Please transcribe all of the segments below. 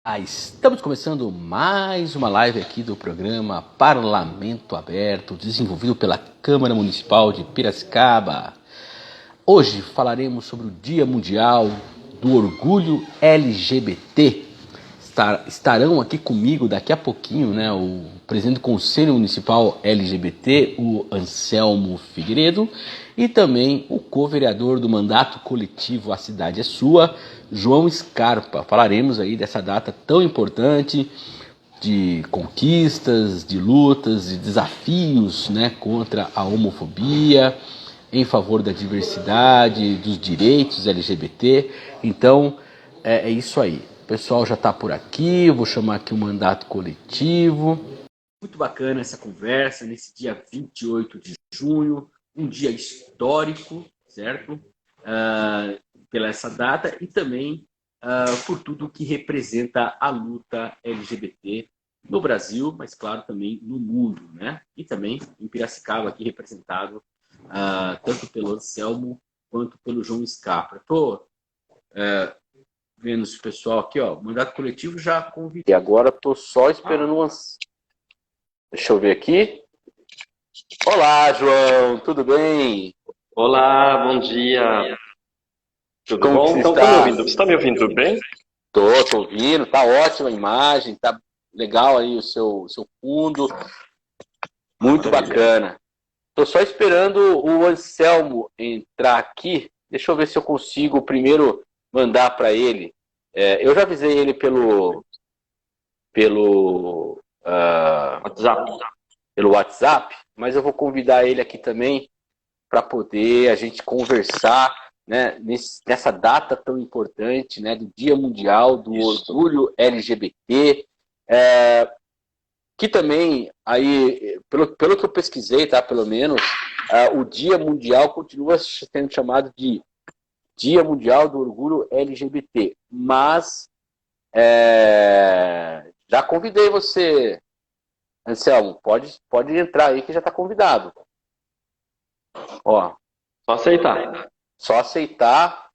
Estamos começando mais uma live aqui do programa Parlamento Aberto, desenvolvido pela Câmara Municipal de Piracicaba. Hoje falaremos sobre o Dia Mundial do Orgulho LGBT. Estarão aqui comigo daqui a pouquinho, o presidente do Conselho Municipal LGBT, o Anselmo Figueiredo, e também o co-vereador do mandato coletivo A Cidade é Sua, João Scarpa. Falaremos aí dessa data tão importante, de conquistas, de lutas, de desafios, contra a homofobia, em favor da diversidade, dos direitos LGBT. Então, é isso aí. O pessoal já está por aqui, eu vou chamar aqui o mandato coletivo. Muito bacana essa conversa, nesse dia 28 de junho, um dia histórico, certo? Pela essa data e também por tudo que representa a luta LGBT no Brasil, mas claro também no mundo, né? E também em Piracicaba, aqui representado tanto pelo Anselmo quanto pelo João Scarpa. Estou vendo o pessoal aqui, o mandato coletivo já convidei. Agora estou só esperando umas... Deixa eu ver aqui. Olá, João, tudo bem? Olá, bom dia. Tudo Como bom? você Então, está? me ouvindo? Você está me ouvindo bem? Tô ouvindo, tá ótima a imagem, tá legal aí o seu fundo, muito bacana. Tô só esperando o Anselmo entrar aqui, deixa eu ver se eu consigo primeiro mandar para ele. Eu já avisei ele pelo WhatsApp, mas eu vou convidar ele aqui também para poder a gente conversar, né, nessa data tão importante, né, do Dia Mundial do Orgulho LGBT, que também, aí, pelo que eu pesquisei, tá, pelo menos, o Dia Mundial continua sendo chamado de Dia Mundial do Orgulho LGBT, mas já convidei você, Anselmo, pode entrar aí que já está convidado. Ó, Só aceitar. só aceitar,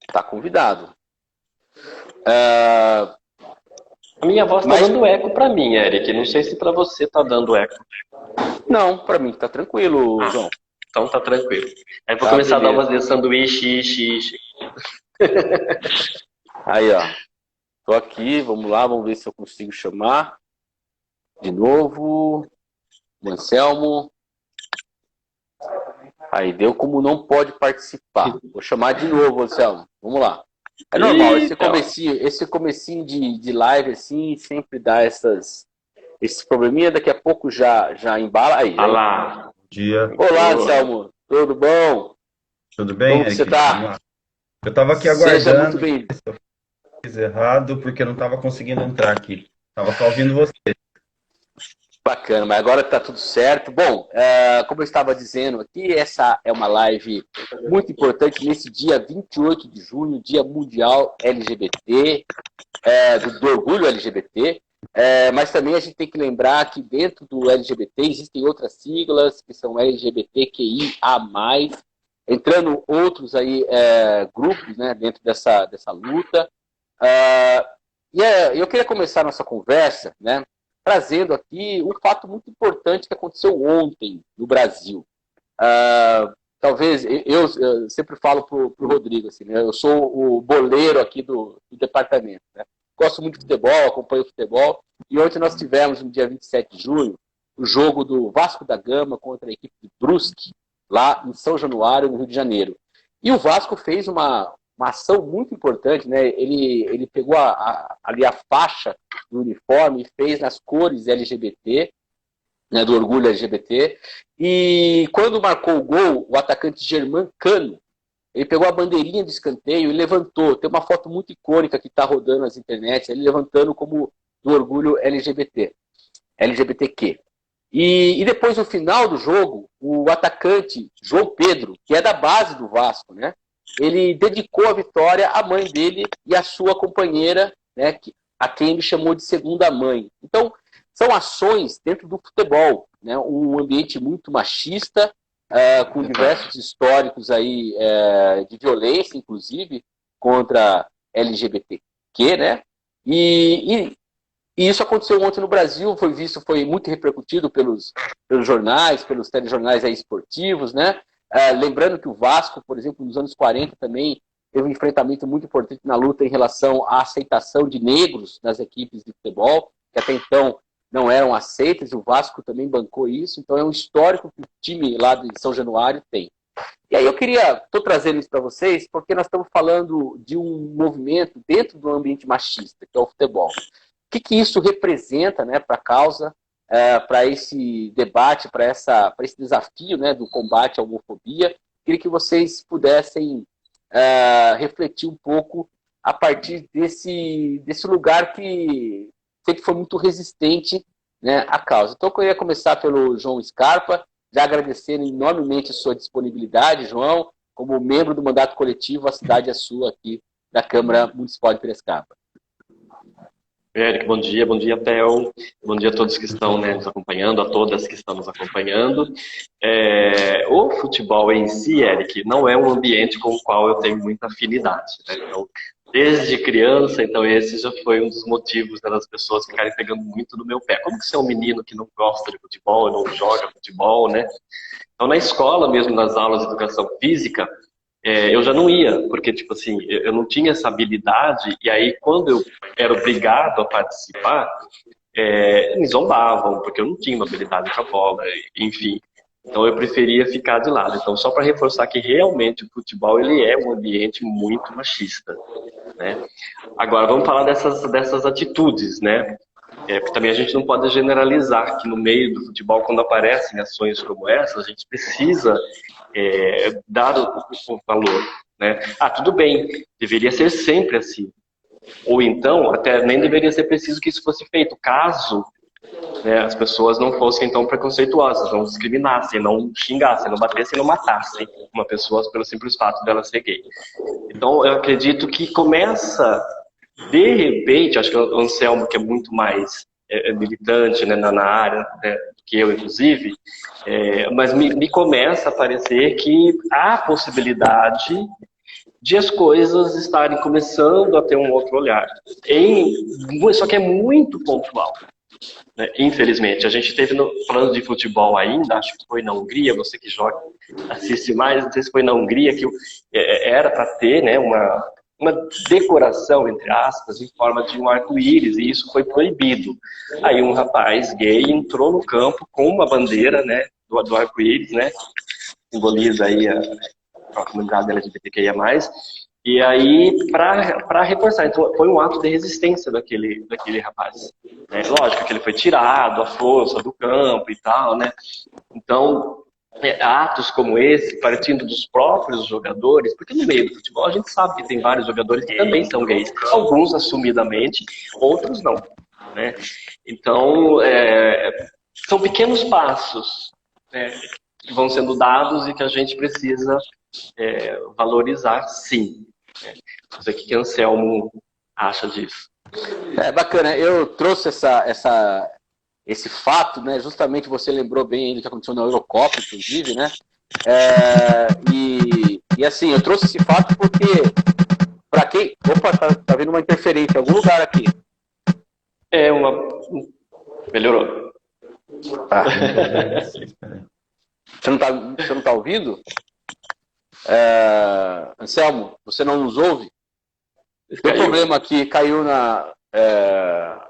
tá convidado. A minha voz está dando eco para mim, Eric. Não sei se para você está dando eco. Não, para mim tá tranquilo, João. Então tá tranquilo. Aí vou Tá, começar a dar beleza. umas de sanduíche, ixi. Aí, ó. Tô aqui, vamos lá, vamos ver se eu consigo chamar de novo o Anselmo. Aí, deu como não pode participar. Vou chamar de novo, Anselmo. Vamos lá. É normal, esse comecinho de live, assim, sempre dá esse probleminha. Daqui a pouco já embala. Aí, Olá. Bom dia. Olá, Anselmo. Tudo bom? Tudo bem, Como Eric? você tá? Eu estava aqui Seja aguardando. muito bem. Fiz errado porque eu não estava conseguindo entrar aqui. Estava só ouvindo você. Bacana, mas agora está tudo certo. Bom, como eu estava dizendo aqui, essa é uma live muito importante nesse dia 28 de junho, Dia Mundial LGBT, do Orgulho LGBT. Mas também a gente tem que lembrar que dentro do LGBT existem outras siglas, que são LGBTQIA+, entrando outros aí, grupos, né, dentro dessa luta. Eu queria começar a nossa conversa, né, trazendo aqui um fato muito importante que aconteceu ontem no Brasil. Talvez, eu sempre falo para o Rodrigo, assim, né, eu sou o boleiro aqui do departamento, né? Gosto muito de futebol, acompanho futebol, e ontem nós tivemos, no dia 27 de junho, o jogo do Vasco da Gama contra a equipe de Brusque, lá em São Januário, no Rio de Janeiro. E o Vasco fez uma ação muito importante, né? Ele pegou ali a faixa do uniforme e fez nas cores LGBT, né, do orgulho LGBT, e quando marcou o gol, o atacante Germán Cano, ele pegou a bandeirinha de escanteio e levantou. Tem uma foto muito icônica que está rodando nas internets, ele levantando como do orgulho LGBTQ. E depois, no final do jogo, o atacante João Pedro, que é da base do Vasco, né, ele dedicou a vitória à mãe dele e à sua companheira, né, a quem ele chamou de segunda mãe. Então, são ações dentro do futebol, né, um ambiente muito machista, com diversos históricos aí, de violência, inclusive, contra LGBTQ+, que, né? E isso aconteceu ontem no Brasil, foi muito repercutido pelos jornais, pelos telejornais aí esportivos, né? Lembrando que o Vasco, por exemplo, nos anos 40 também teve um enfrentamento muito importante na luta em relação à aceitação de negros nas equipes de futebol, que até então não eram aceitas, e o Vasco também bancou isso, então é um histórico que o time lá de São Januário tem. E aí estou trazendo isso para vocês, porque nós estamos falando de um movimento dentro do ambiente machista, que é o futebol. O que isso representa, né, para a causa, para esse debate, para esse desafio, né, do combate à homofobia? Queria que vocês pudessem refletir um pouco a partir desse lugar que sempre foi muito resistente, né, à causa. Então, eu ia começar pelo João Scarpa, já agradecendo enormemente a sua disponibilidade, João, como membro do mandato coletivo, a cidade é sua aqui da Câmara Municipal de Piracicaba. Eric, bom dia, Theo. Bom dia a todos que estão, né, nos acompanhando, a todas que estão nos acompanhando. O futebol em si, Eric, não é um ambiente com o qual eu tenho muita afinidade, né? Então, desde criança, então esse já foi um dos motivos das pessoas ficarem pegando muito no meu pé. Como que você é um menino que não gosta de futebol, não joga futebol, né? Então, na escola mesmo, nas aulas de educação física, eu já não ia, porque, tipo assim, eu não tinha essa habilidade, e aí, quando eu era obrigado a participar, me zombavam, porque eu não tinha uma habilidade com a bola, enfim. Então, eu preferia ficar de lado. Então, só para reforçar que, realmente, o futebol, ele é um ambiente muito machista, né? Agora, vamos falar dessas atitudes, né? Porque também a gente não pode generalizar que no meio do futebol, quando aparecem ações como essa, a gente precisa dar o valor, né? Tudo bem, deveria ser sempre assim. Ou então, até nem deveria ser preciso que isso fosse feito, caso, né, as pessoas não fossem tão preconceituosas, não discriminassem, não xingassem, não batessem, não matassem uma pessoa pelo simples fato dela ser gay. Então, eu acredito que começa, de repente, acho que o Anselmo, que é muito mais militante, né, na área, né, que eu, inclusive, mas me começa a parecer que há possibilidade de as coisas estarem começando a ter um outro olhar. Só que é muito pontual, né? Infelizmente. A gente teve, falando de futebol ainda, acho que foi na Hungria, você que joga, assiste mais, não sei se foi na Hungria, que era para ter, né, uma decoração, entre aspas, em forma de um arco-íris, e isso foi proibido. Aí um rapaz gay entrou no campo com uma bandeira, né, do arco-íris, né, simboliza aí a comunidade LGBTQIA+, e aí, para reforçar, então foi um ato de resistência daquele rapaz. Lógico que ele foi tirado à força do campo e tal, né, então atos como esse, partindo dos próprios jogadores, porque no meio do futebol a gente sabe que tem vários jogadores que também são gays, alguns assumidamente, outros não, né? Então, são pequenos passos, né, que vão sendo dados e que a gente precisa valorizar, sim. Não sei o que Anselmo acha disso. Bacana, eu trouxe esse fato, né? Justamente você lembrou bem do que aconteceu na Eurocopa, inclusive, né? E assim, eu trouxe esse fato porque, para quem... Opa, tá vendo uma interferência em algum lugar aqui. Melhorou. Você não tá ouvindo? Anselmo, você não nos ouve? Deu problema aqui, caiu na...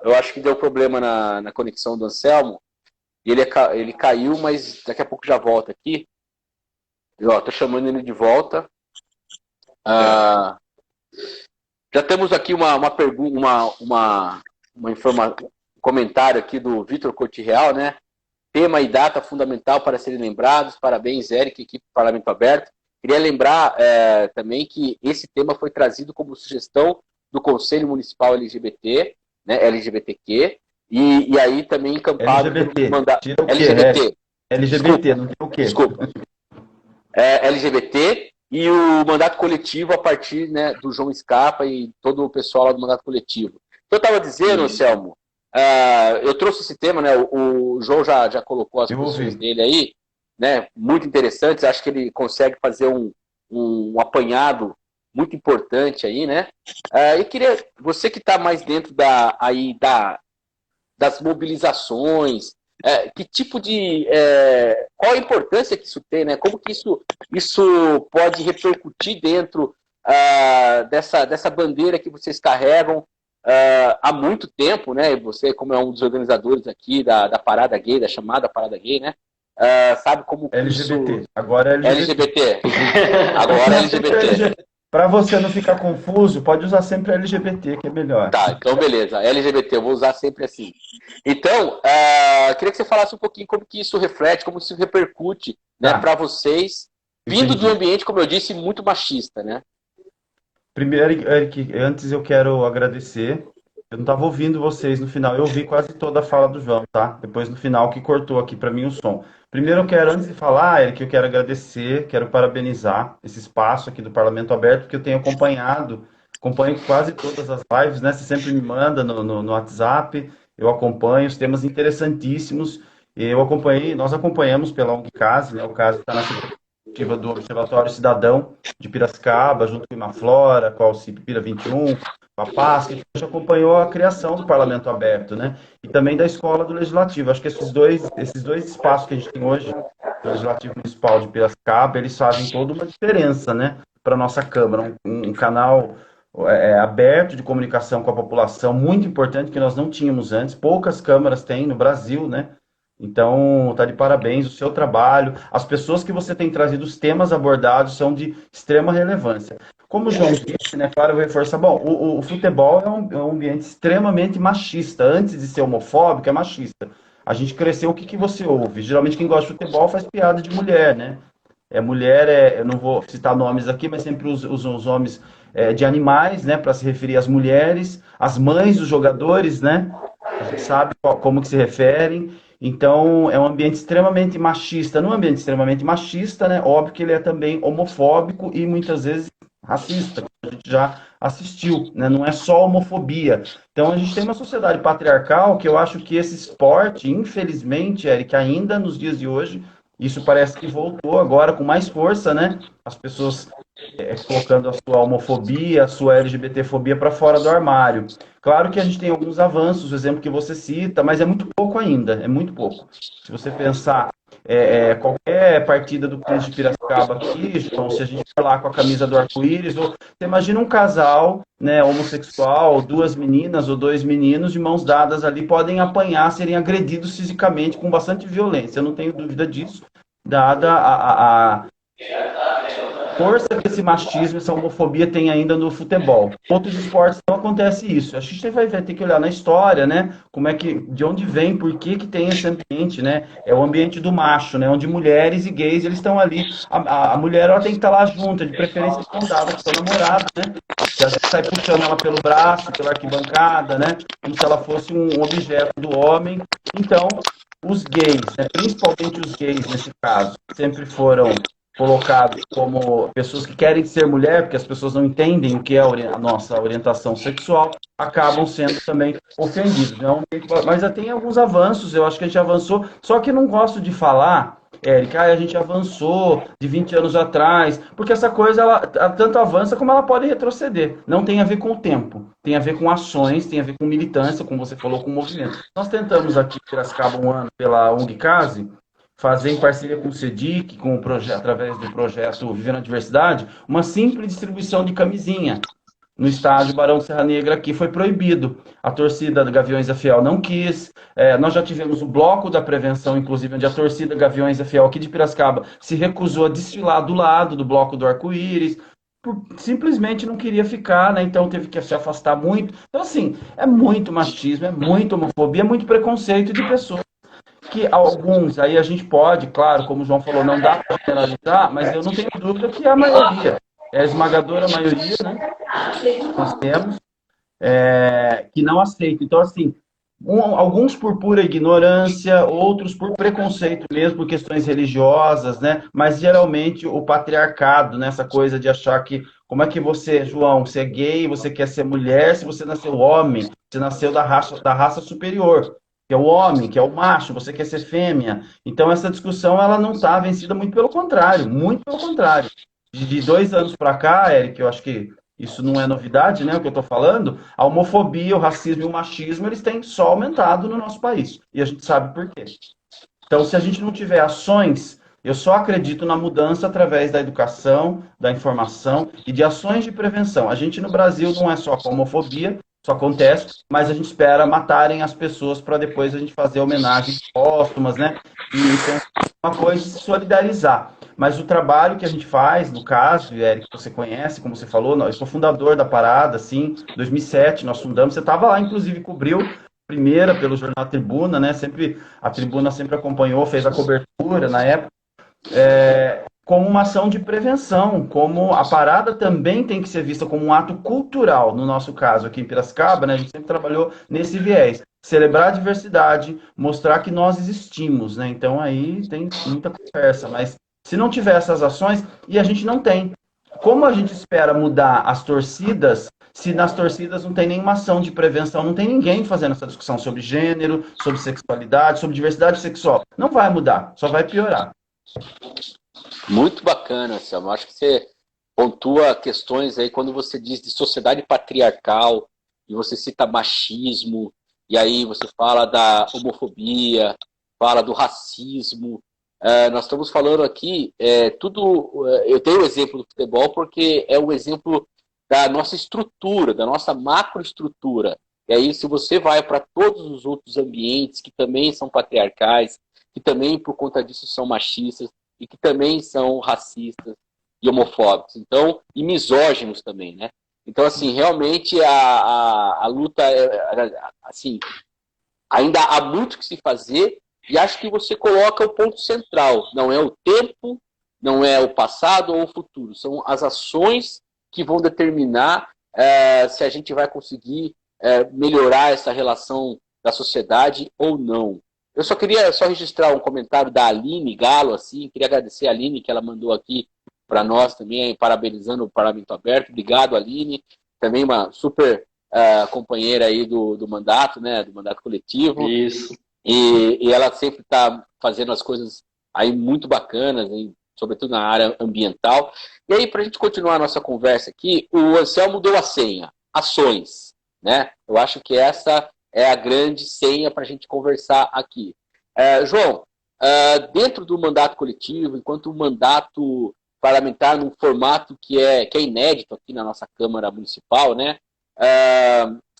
eu acho que deu problema na conexão do Anselmo. E ele caiu, mas daqui a pouco já volta aqui. Tô chamando ele de volta. Já temos aqui uma pergunta, um comentário aqui do Vitor Cortireal, né? Tema e data fundamental para serem lembrados. Parabéns, Eric, equipe do Parlamento Aberto. Queria lembrar também que esse tema foi trazido como sugestão do Conselho Municipal LGBT, né, LGBTQ, e aí também encampado LGBT. mandato LGBT. LGBT, desculpa, não tem o quê? Desculpa. LGBT e o mandato coletivo a partir, né, do João Scarpa e todo o pessoal lá do mandato coletivo. Eu estava dizendo, Anselmo, eu trouxe esse tema, né, o João já colocou as posições dele aí, né, muito interessantes. Acho que ele consegue fazer um apanhado muito importante aí, né? Eu queria, você que está mais dentro das mobilizações, que tipo de, qual a importância que isso tem, né? Como que isso pode repercutir dentro dessa bandeira que vocês carregam há muito tempo, né? E você, como é um dos organizadores aqui da Parada Gay, da chamada Parada Gay, né? Sabe como LGBT. isso... Agora é LGBT. LGBT. Agora é LGBT. Para você não ficar confuso, pode usar sempre LGBT, que é melhor. Tá, então beleza. LGBT, eu vou usar sempre assim. Então, queria que você falasse um pouquinho como que isso reflete, como isso repercute, né, para vocês, vindo de um ambiente, como eu disse, muito machista, né? Primeiro, Eric, antes eu quero agradecer. Eu não estava ouvindo vocês no final. Eu ouvi quase toda a fala do João, tá? Depois no final que cortou aqui para mim o som. Primeiro eu quero, antes de falar, Eric, eu quero agradecer, quero parabenizar esse espaço aqui do Parlamento Aberto, que eu tenho acompanho quase todas as lives, né? Você sempre me manda no WhatsApp, eu acompanho os temas interessantíssimos. Nós acompanhamos pela ONGCAS, né? O caso está na perspectiva do Observatório Cidadão de Piracicaba, junto com a Imaflora, com a Alcipira 21, com a PASC, que a gente acompanhou a criação do Parlamento Aberto, né? E também da Escola do Legislativo. Acho que esses dois espaços que a gente tem hoje, do Legislativo Municipal de Piracicaba, eles fazem toda uma diferença, né? Para a nossa Câmara. Um canal aberto de comunicação com a população, muito importante, que nós não tínhamos antes. Poucas câmaras têm no Brasil, né? Então, tá de parabéns o seu trabalho. As pessoas que você tem trazido, os temas abordados são de extrema relevância. Como o João disse, né, claro, eu vou reforçar, bom, o futebol é um ambiente extremamente machista. Antes de ser homofóbico, é machista. A gente cresceu, o que você ouve? Geralmente quem gosta de futebol faz piada de mulher, né? Eu não vou citar nomes aqui, mas sempre os nomes de animais, né, para se referir às mulheres, às mães dos jogadores, né? A gente sabe como que se referem. Então, é um ambiente extremamente machista. Num ambiente extremamente machista, né? Óbvio que ele é também homofóbico e muitas vezes racista, que a gente já assistiu, né? Não é só homofobia. Então, a gente tem uma sociedade patriarcal que eu acho que esse esporte, infelizmente, Eric, ainda nos dias de hoje, isso parece que voltou agora com mais força, né? As pessoas colocando a sua homofobia, a sua LGBTfobia para fora do armário. Claro que a gente tem alguns avanços, o exemplo que você cita, mas é muito pouco ainda, é muito pouco. Se você pensar qualquer partida do Clube de Piracicaba aqui, João, se a gente for lá com a camisa do arco-íris, ou você imagina um casal, né, homossexual, duas meninas ou dois meninos de mãos dadas ali, podem apanhar, serem agredidos fisicamente com bastante violência, eu não tenho dúvida disso, dada a força que esse machismo, essa homofobia tem ainda no futebol. Outros esportes não acontece isso. A gente vai ter que olhar na história, né? De onde vem, por que tem esse ambiente, né? É o ambiente do macho, né? Onde mulheres e gays, eles estão ali. A mulher, ela tem que estar lá junto, de preferência escondada com seu namorado, né? Se a gente sai puxando ela pelo braço, pela arquibancada, né? Como se ela fosse um objeto do homem. Então, os gays, né? Principalmente os gays, nesse caso, sempre foram colocados como pessoas que querem ser mulher, porque as pessoas não entendem o que é a nossa orientação sexual, acabam sendo também ofendidos. Né? Mas já tem alguns avanços, eu acho que a gente avançou, só que não gosto de falar, Érica, a gente avançou de 20 anos atrás, porque essa coisa, ela tanto avança como ela pode retroceder. Não tem a ver com o tempo, tem a ver com ações, tem a ver com militância, como você falou, com movimento. Nós tentamos aqui em Piracicaba um ano pela ONGCAS, fazer em parceria com o CEDIC, através do projeto Viver na Diversidade, uma simples distribuição de camisinha. No estádio Barão de Serra Negra aqui foi proibido. A torcida do Gaviões da Fiel não quis. Nós já tivemos o bloco da prevenção, inclusive, onde a torcida Gaviões da Fiel aqui de Piracicaba se recusou a desfilar do lado do bloco do arco-íris. Simplesmente não queria ficar, né? Então teve que se afastar muito. Então, assim, é muito machismo, é muito homofobia, é muito preconceito de pessoas que alguns, aí a gente pode, claro, como o João falou, não dá para generalizar, mas eu não tenho dúvida que é a maioria, é a esmagadora maioria, né, nós temos, que não aceita. Então, assim, alguns por pura ignorância, outros por preconceito mesmo, por questões religiosas, né, mas geralmente o patriarcado, né, essa coisa de achar que, como é que você, João, você é gay, você quer ser mulher, se você nasceu homem, você nasceu da raça superior, que é o homem, que é o macho, você quer ser fêmea. Então, essa discussão ela não está vencida, muito pelo contrário, muito pelo contrário. de 2 anos para cá, Eric, eu acho que isso não é novidade, né, o que eu estou falando, a homofobia, o racismo e o machismo, eles têm só aumentado no nosso país. E a gente sabe por quê. Então, se a gente não tiver ações, eu só acredito na mudança através da educação, da informação e de ações de prevenção. A gente no Brasil não é só com homofobia, isso acontece, mas a gente espera matarem as pessoas para depois a gente fazer homenagens póstumas, né? E então, uma coisa é se solidarizar. Mas o trabalho que a gente faz, no caso, Eric, que você conhece, como você falou, eu sou fundador da parada, assim, 2007 nós fundamos, você estava lá, inclusive, cobriu primeira pelo jornal Tribuna, né? Sempre a Tribuna sempre acompanhou, fez a cobertura na época, como uma ação de prevenção, como a parada também tem que ser vista como um ato cultural, no nosso caso aqui em Piracicaba, né? A gente sempre trabalhou nesse viés, celebrar a diversidade, mostrar que nós existimos, né? Então aí tem muita conversa, mas se não tiver essas ações, e a gente não tem, como a gente espera mudar as torcidas, se nas torcidas não tem nenhuma ação de prevenção, não tem ninguém fazendo essa discussão sobre gênero, sobre sexualidade, sobre diversidade sexual? Não vai mudar, só vai piorar. Muito bacana, Selma. Acho que você pontua questões aí quando você diz de sociedade patriarcal e você cita machismo, e aí você fala da homofobia, fala do racismo. Nós estamos falando aqui, tudo. Eu tenho o exemplo do futebol porque é o exemplo da nossa estrutura, da nossa macroestrutura. E aí, se você vai para todos os outros ambientes que também são patriarcais, que também, por conta disso, são machistas, e que também são racistas e homofóbicos, então, e misóginos também, né? Então, assim, realmente a luta, assim, ainda há muito que se fazer, e acho que você coloca o ponto central. Não é o tempo, não é o passado ou o futuro. São as ações que vão determinar se a gente vai conseguir melhorar essa relação da sociedade ou não. Eu só queria registrar um comentário da Aline Galo, assim, queria agradecer a Aline que ela mandou aqui para nós também, parabenizando o Parlamento Aberto. Obrigado, Aline. Também uma super companheira aí do mandato, né, do mandato coletivo. Isso. E ela sempre está fazendo as coisas aí muito bacanas, hein, sobretudo na área ambiental. E aí, para a gente continuar a nossa conversa aqui, o Anselmo deu a senha, ações, né? Eu acho que essa é a grande senha para a gente conversar aqui. João, dentro do mandato coletivo, enquanto um mandato parlamentar num formato que é inédito aqui na nossa Câmara Municipal, né?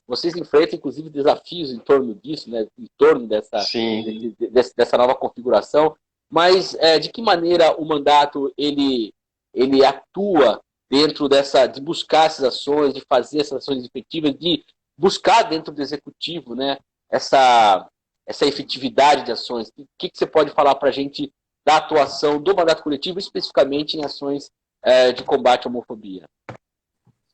Vocês enfrentam, inclusive, desafios em torno disso, né? Em torno dessa nova configuração. Mas de que maneira o mandato ele atua dentro de buscar essas ações, de fazer essas ações efetivas, de buscar dentro do executivo, né, essa efetividade de ações? O que você pode falar para a gente da atuação do mandato coletivo, especificamente em ações de combate à homofobia?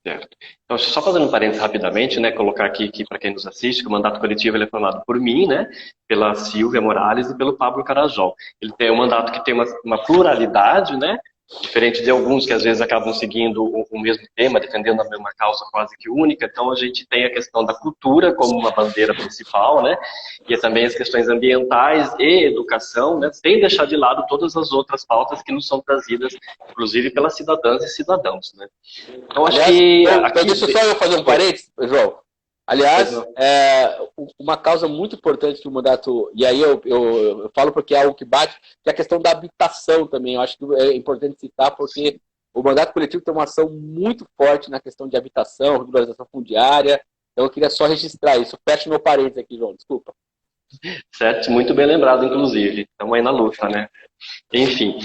Certo. Então, só fazendo um parênteses rapidamente, né, colocar aqui que para quem nos assiste, que o mandato coletivo ele é formado por mim, né, pela Silvia Morales e pelo Pablo Carajol. Ele tem um mandato que tem uma pluralidade, né, diferente de alguns que às vezes acabam seguindo o mesmo tema, defendendo a mesma causa quase que única. Então a gente tem a questão da cultura como uma bandeira principal, né? E também as questões ambientais e educação, né? Sem deixar de lado todas as outras pautas que nos são trazidas, inclusive pelas cidadãs e cidadãos, né? Então acho que... Deixa só eu fazer um parênteses, João. Aliás, uma causa muito importante do mandato, e aí eu falo porque é algo que bate, que é a questão da habitação também. Eu acho que é importante citar, porque o mandato coletivo tem uma ação muito forte na questão de habitação, regularização fundiária. Então eu queria só registrar isso. Fecha meu parênteses aqui, João, desculpa. Certo, muito bem lembrado, inclusive. Estamos aí na luta, né? Enfim,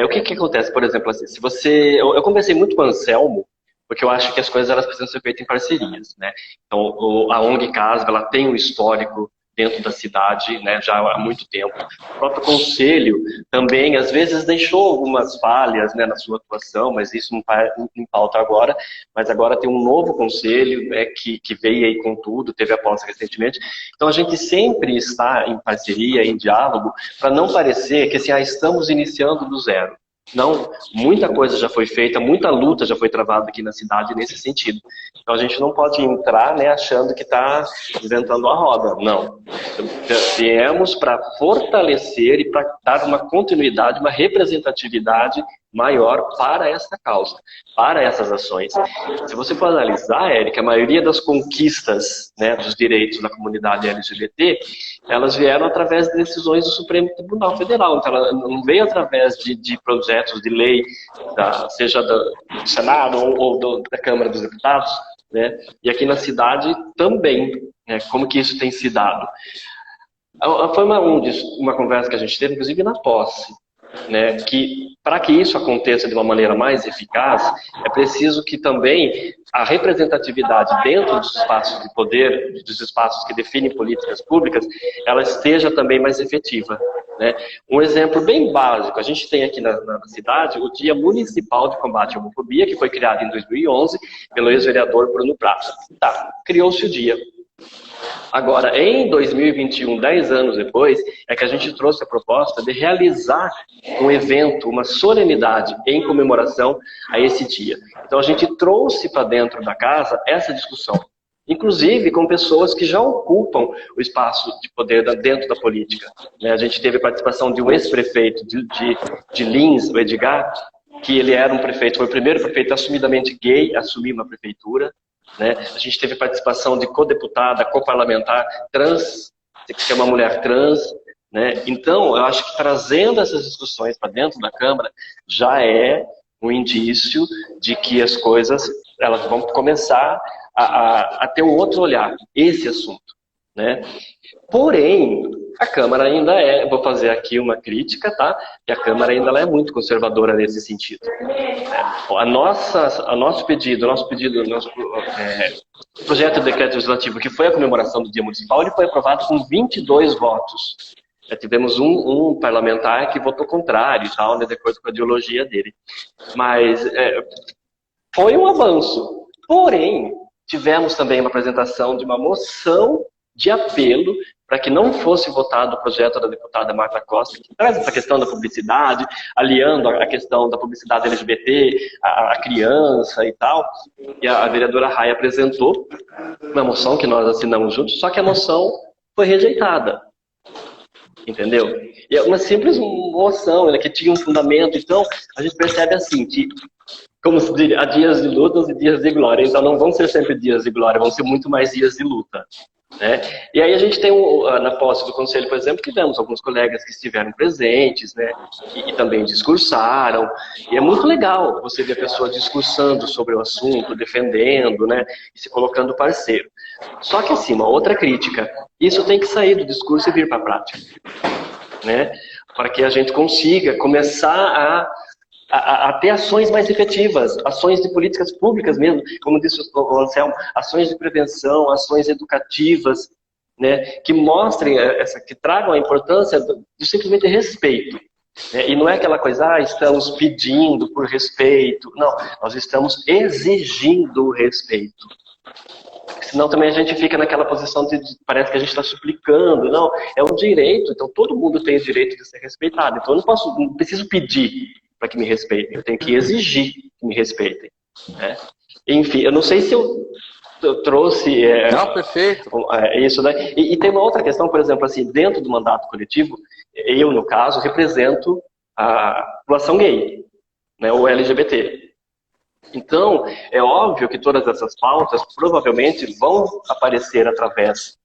o que acontece, por exemplo, assim, se você... Eu conversei muito com o Anselmo, porque eu acho que as coisas elas precisam ser feitas em parcerias, né? Então, a ONG CASB, ela tem um histórico dentro da cidade, né, já há muito tempo. O próprio conselho também, às vezes, deixou algumas falhas, né, na sua atuação, mas isso não está em pauta agora. Mas agora tem um novo conselho, né, que veio aí com tudo, teve a posse recentemente. Então, a gente sempre está em parceria, em diálogo, para não parecer que assim, estamos iniciando do zero. Não, muita coisa já foi feita, muita luta já foi travada aqui na cidade nesse sentido. Então a gente não pode entrar, né, achando que está inventando a roda. Não. Viemos para fortalecer e para dar uma continuidade, uma representatividade maior para essa causa, para essas ações. Se você for analisar, Érica, a maioria das conquistas, né, dos direitos da comunidade LGBT, elas vieram através de decisões do Supremo Tribunal Federal. Então, ela não veio através de projetos de lei, seja do Senado ou da Câmara dos Deputados, né? E aqui na cidade também, né? Como que isso tem se dado? Foi uma conversa que a gente teve, inclusive na posse, né, que para que isso aconteça de uma maneira mais eficaz, é preciso que também a representatividade dentro dos espaços de poder, dos espaços que definem políticas públicas, ela esteja também mais efetiva, né? Um exemplo bem básico, a gente tem aqui na cidade o Dia Municipal de Combate à Homofobia, que foi criado em 2011 pelo ex-vereador Bruno Prata. Criou-se o dia. Agora, em 2021, 10 anos depois, é que a gente trouxe a proposta de realizar um evento, uma solenidade em comemoração a esse dia. Então, a gente trouxe para dentro da casa essa discussão, inclusive com pessoas que já ocupam o espaço de poder dentro da política. A gente teve a participação de um ex-prefeito de Lins, o Edgar, que ele era um prefeito, foi o primeiro prefeito assumidamente gay a assumir uma prefeitura. Né? A gente teve participação de co-deputada, co-parlamentar trans, que é uma mulher trans. Né? Então, eu acho que trazendo essas discussões para dentro da Câmara já é um indício de que as coisas elas vão começar a ter um outro olhar, esse assunto. Né? Porém, a Câmara ainda vou fazer aqui uma crítica, tá? Que a Câmara ainda é muito conservadora nesse sentido. O nosso projeto de decreto legislativo, que foi a comemoração do Dia Municipal, ele foi aprovado com 22 votos. Tivemos um parlamentar que votou contrário e tal, né, de acordo com a ideologia dele. Mas foi um avanço. Porém, tivemos também uma apresentação de uma moção de apelo para que não fosse votado o projeto da deputada Marta Costa, que traz essa questão da publicidade, aliando a questão da publicidade LGBT, a criança e tal. E a vereadora Raia apresentou uma moção que nós assinamos juntos, só que a moção foi rejeitada. Entendeu? E é uma simples moção, que tinha um fundamento. Então, a gente percebe assim, que, como se diz, há dias de lutas e dias de glória. Então, não vão ser sempre dias de glória, vão ser muito mais dias de luta. Né? E aí a gente tem, na posse do Conselho, por exemplo, tivemos alguns colegas que estiveram presentes, né? E também discursaram. E é muito legal você ver a pessoa discursando sobre o assunto, defendendo, né? E se colocando parceiro. Só que assim, uma outra crítica, isso tem que sair do discurso e vir para a prática. Né? Para que a gente consiga começar a ter ações mais efetivas, ações de políticas públicas mesmo, como disse o Anselmo, ações de prevenção, ações educativas, né, que mostrem, que tragam a importância do simplesmente respeito. Né? E não é aquela coisa, estamos pedindo por respeito. Não, nós estamos exigindo respeito. Senão também a gente fica naquela posição de parece que a gente está suplicando. Não, é um direito, então todo mundo tem o direito de ser respeitado. Então eu não preciso pedir para que me respeitem, eu tenho que exigir que me respeitem. Né? Enfim, eu não sei se eu trouxe... Não, perfeito. Isso daí. E tem uma outra questão, por exemplo, assim, dentro do mandato coletivo, eu, no caso, represento a população gay, né, ou LGBT. Então, é óbvio que todas essas pautas provavelmente vão aparecer através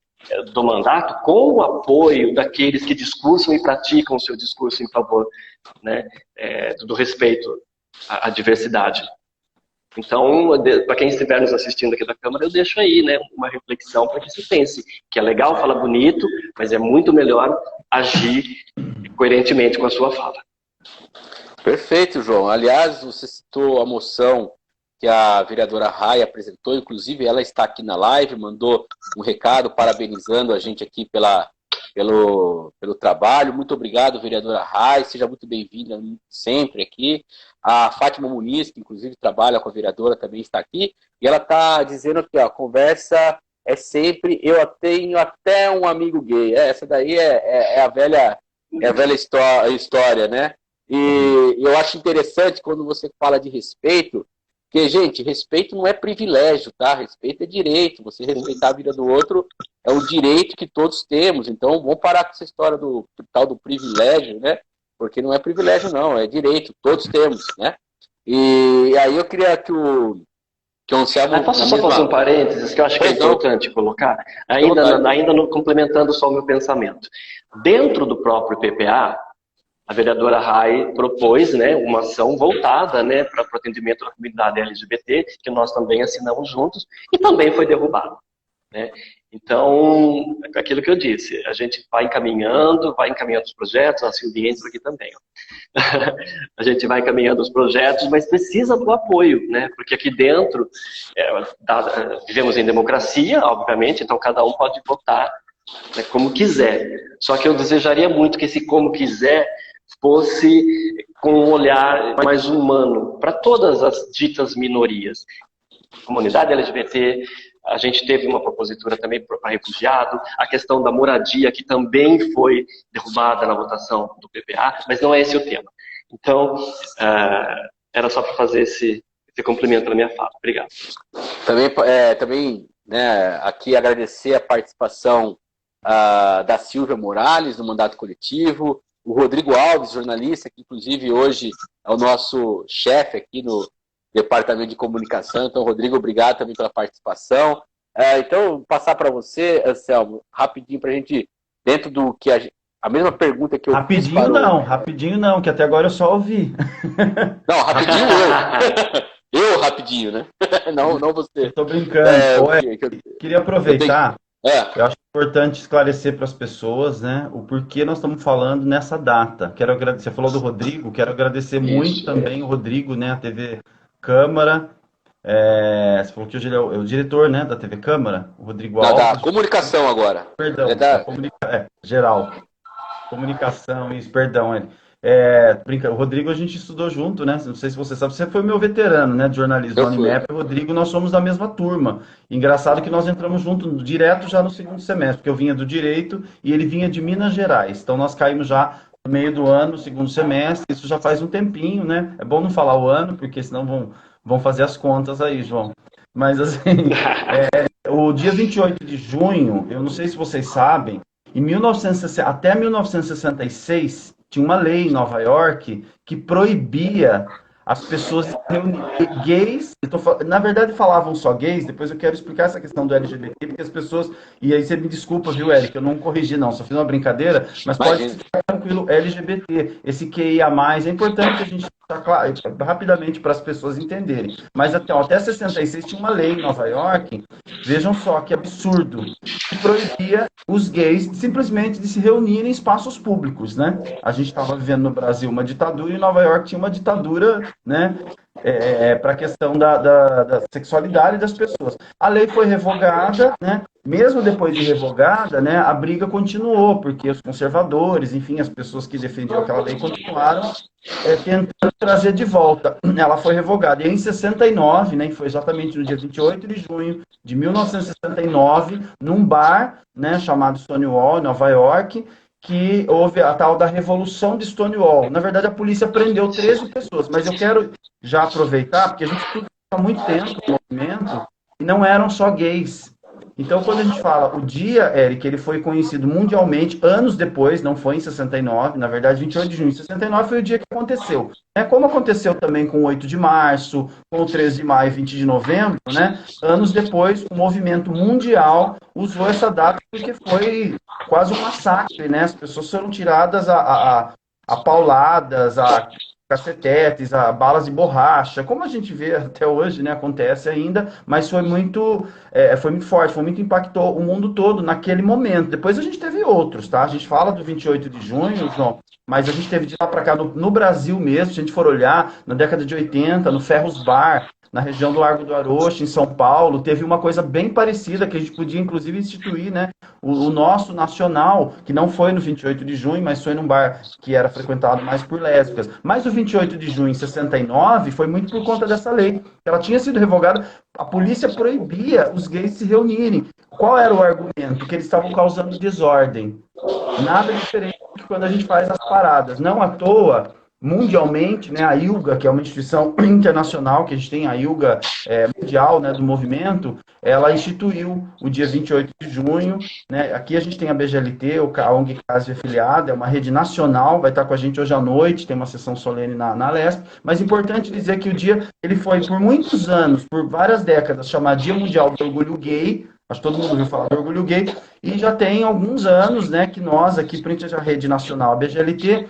do mandato com o apoio daqueles que discursam e praticam o seu discurso em favor, né, do respeito à diversidade. Então, para quem estiver nos assistindo aqui da Câmara, eu deixo aí, né, uma reflexão para que se pense que é legal falar bonito, mas é muito melhor agir coerentemente com a sua fala. Perfeito, João. Aliás, você citou a moção que a vereadora Raia apresentou, inclusive ela está aqui na live, mandou um recado parabenizando a gente aqui pelo trabalho. Muito obrigado, vereadora Raia, seja muito bem-vinda sempre aqui. A Fátima Muniz, que inclusive trabalha com a vereadora, também está aqui, e ela está dizendo que a conversa é sempre, eu tenho até um amigo gay. Essa daí é a velha história, né? E eu acho interessante quando você fala de respeito, porque, gente, respeito não é privilégio, tá? Respeito é direito. Você respeitar a vida do outro é um direito que todos temos. Então, vamos parar com essa história do tal do privilégio, né? Porque não é privilégio, não, é direito. Todos temos, né? E aí eu queria que o Anselmo... Posso só fazer um parênteses que eu acho que é importante colocar? Complementando só o meu pensamento. Dentro do próprio PPA, a vereadora Rai propôs, né, uma ação voltada, né, para o atendimento da comunidade LGBT, que nós também assinamos juntos, e também foi derrubado, né? Então, aquilo que eu disse, a gente vai encaminhando os projetos, a Silvia entra aqui também. Ó. A gente vai encaminhando os projetos, mas precisa do apoio, né? Porque aqui dentro vivemos em democracia, obviamente, então cada um pode votar, né, como quiser. Só que eu desejaria muito que esse como quiser fosse com um olhar mais humano para todas as ditas minorias. Comunidade LGBT, a gente teve uma propositura também para refugiado, a questão da moradia, que também foi derrubada na votação do PPA, mas não é esse o tema. Então, era só para fazer esse complemento na minha fala. Obrigado. Também né, aqui agradecer a participação da Silvia Morales, no mandato coletivo, o Rodrigo Alves, jornalista, que inclusive hoje é o nosso chefe aqui no Departamento de Comunicação. Então, Rodrigo, obrigado também pela participação. Então, passar para você, Anselmo, rapidinho para a gente, dentro do que a mesma pergunta que eu fiz para rapidinho não, que até agora eu só ouvi. Não, rapidinho eu rapidinho, né? Não você. Eu tô brincando. Queria aproveitar. Eu acho importante esclarecer para as pessoas, né, o porquê nós estamos falando nessa data. Quero agradecer, você falou do Rodrigo, quero agradecer muito também o Rodrigo, né, a TV Câmara. Você falou que hoje ele é o diretor, né, da TV Câmara, o Rodrigo Alves. Da comunicação agora. Perdão, geral. Comunicação, isso, perdão, ele. O Rodrigo a gente estudou junto, né? Não sei se você sabe, você foi meu veterano, né, de jornalismo da Unimep. O Rodrigo, nós somos da mesma turma. Engraçado que nós entramos junto direto já no segundo semestre, porque eu vinha do Direito e ele vinha de Minas Gerais. Então nós caímos já no meio do ano, segundo semestre, isso já faz um tempinho, né? É bom não falar o ano, porque senão vão fazer as contas aí, João. Mas assim, o dia 28 de junho, eu não sei se vocês sabem, até 1966, tinha uma lei em Nova York que proibia as pessoas se reunirem. Gays, na verdade falavam só gays, depois eu quero explicar essa questão do LGBT, porque as pessoas, e aí você me desculpa, viu, Eric, eu não corrigi não, só fiz uma brincadeira, mas pode ficar tranquilo, LGBT, esse QIA+, é importante que a gente claro, rapidamente para as pessoas entenderem. Mas até 66 tinha uma lei em Nova York, vejam só que absurdo, que proibia os gays simplesmente de se reunirem em espaços públicos, né? A gente estava vivendo no Brasil uma ditadura e em Nova York tinha uma ditadura, né? Para a questão da sexualidade das pessoas. A lei foi revogada, né? Mesmo depois de revogada, né, a briga continuou, porque os conservadores, enfim, as pessoas que defendiam aquela lei continuaram tentando trazer de volta. Ela foi revogada. E em 69, né, foi exatamente no dia 28 de junho de 1969, num bar, né, chamado Stonewall, em Nova York, que houve a tal da Revolução de Stonewall. Na verdade, a polícia prendeu 13 pessoas, mas eu quero já aproveitar, porque a gente estuda há muito tempo o movimento, e não eram só gays. Então, quando a gente fala o dia, Eric, ele foi conhecido mundialmente anos depois, não foi em 69, na verdade, 28 de junho de 69 foi o dia que aconteceu. Como aconteceu também com o 8 de março, com o 13 de maio e 20 de novembro, né? Anos depois, o movimento mundial usou essa data porque foi quase um massacre, né? As pessoas foram tiradas a pauladas, a cacetetes, a balas de borracha, como a gente vê até hoje, né, acontece ainda, mas foi muito forte, foi muito impactou o mundo todo naquele momento. Depois a gente teve outros, tá? A gente fala do 28 de junho, João, mas a gente teve de lá para cá no Brasil mesmo, se a gente for olhar, na década de 80, no Ferros Bar, na região do Largo do Arocho, em São Paulo, teve uma coisa bem parecida, que a gente podia, inclusive, instituir, né? O nosso nacional, que não foi no 28 de junho, mas foi num bar que era frequentado mais por lésbicas. Mas o 28 de junho, em 69, foi muito por conta dessa lei. Ela tinha sido revogada, a polícia proibia os gays se reunirem. Qual era o argumento? Que eles estavam causando desordem. Nada diferente do que quando a gente faz as paradas. Não à toa, mundialmente, né, a ILGA, que é uma instituição internacional, que a gente tem, a ILGA mundial, né, do movimento, ela instituiu o dia 28 de junho, né, aqui a gente tem a BGLT, a ONG CASE afiliada, é uma rede nacional, vai estar com a gente hoje à noite, tem uma sessão solene na Lesp, mas é importante dizer que o dia, ele foi por muitos anos, por várias décadas, chamado Dia Mundial do Orgulho Gay, acho que todo mundo ouviu falar do Orgulho Gay, e já tem alguns anos, né, que nós aqui, frente à rede nacional, a BGLT,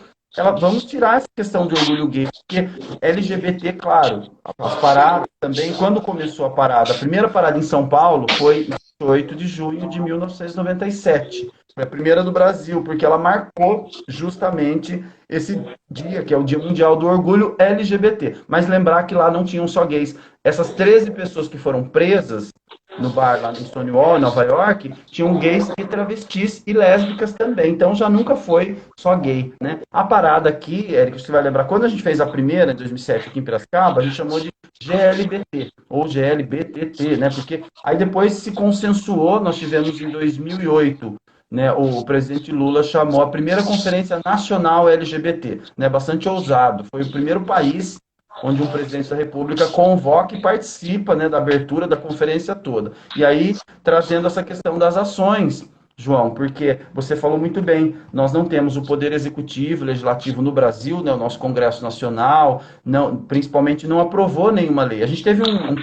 vamos tirar essa questão de orgulho gay, porque LGBT, claro, as paradas também, quando começou a parada, a primeira parada em São Paulo foi em 8 de junho de 1997. Foi a primeira do Brasil, porque ela marcou justamente esse dia, que é o Dia Mundial do Orgulho LGBT. Mas lembrar que lá não tinham só gays. Essas 13 pessoas que foram presas no bar lá em Stonewall, Nova York, tinham gays e travestis e lésbicas também. Então já nunca foi só gay, né? A parada aqui, Érico, você vai lembrar, quando a gente fez a primeira, em 2007, aqui em Piracicaba, a gente chamou de GLBT, ou GLBTT, né? Porque aí depois se consensuou, nós tivemos em 2008, né, o presidente Lula chamou a primeira conferência nacional LGBT, né, bastante ousado. Foi o primeiro país onde um presidente da República convoca e participa, né, da abertura da conferência toda. E aí, trazendo essa questão das ações, João, porque você falou muito bem, nós não temos o poder executivo, legislativo no Brasil, né, o nosso Congresso Nacional, não, principalmente não aprovou nenhuma lei. A gente teve um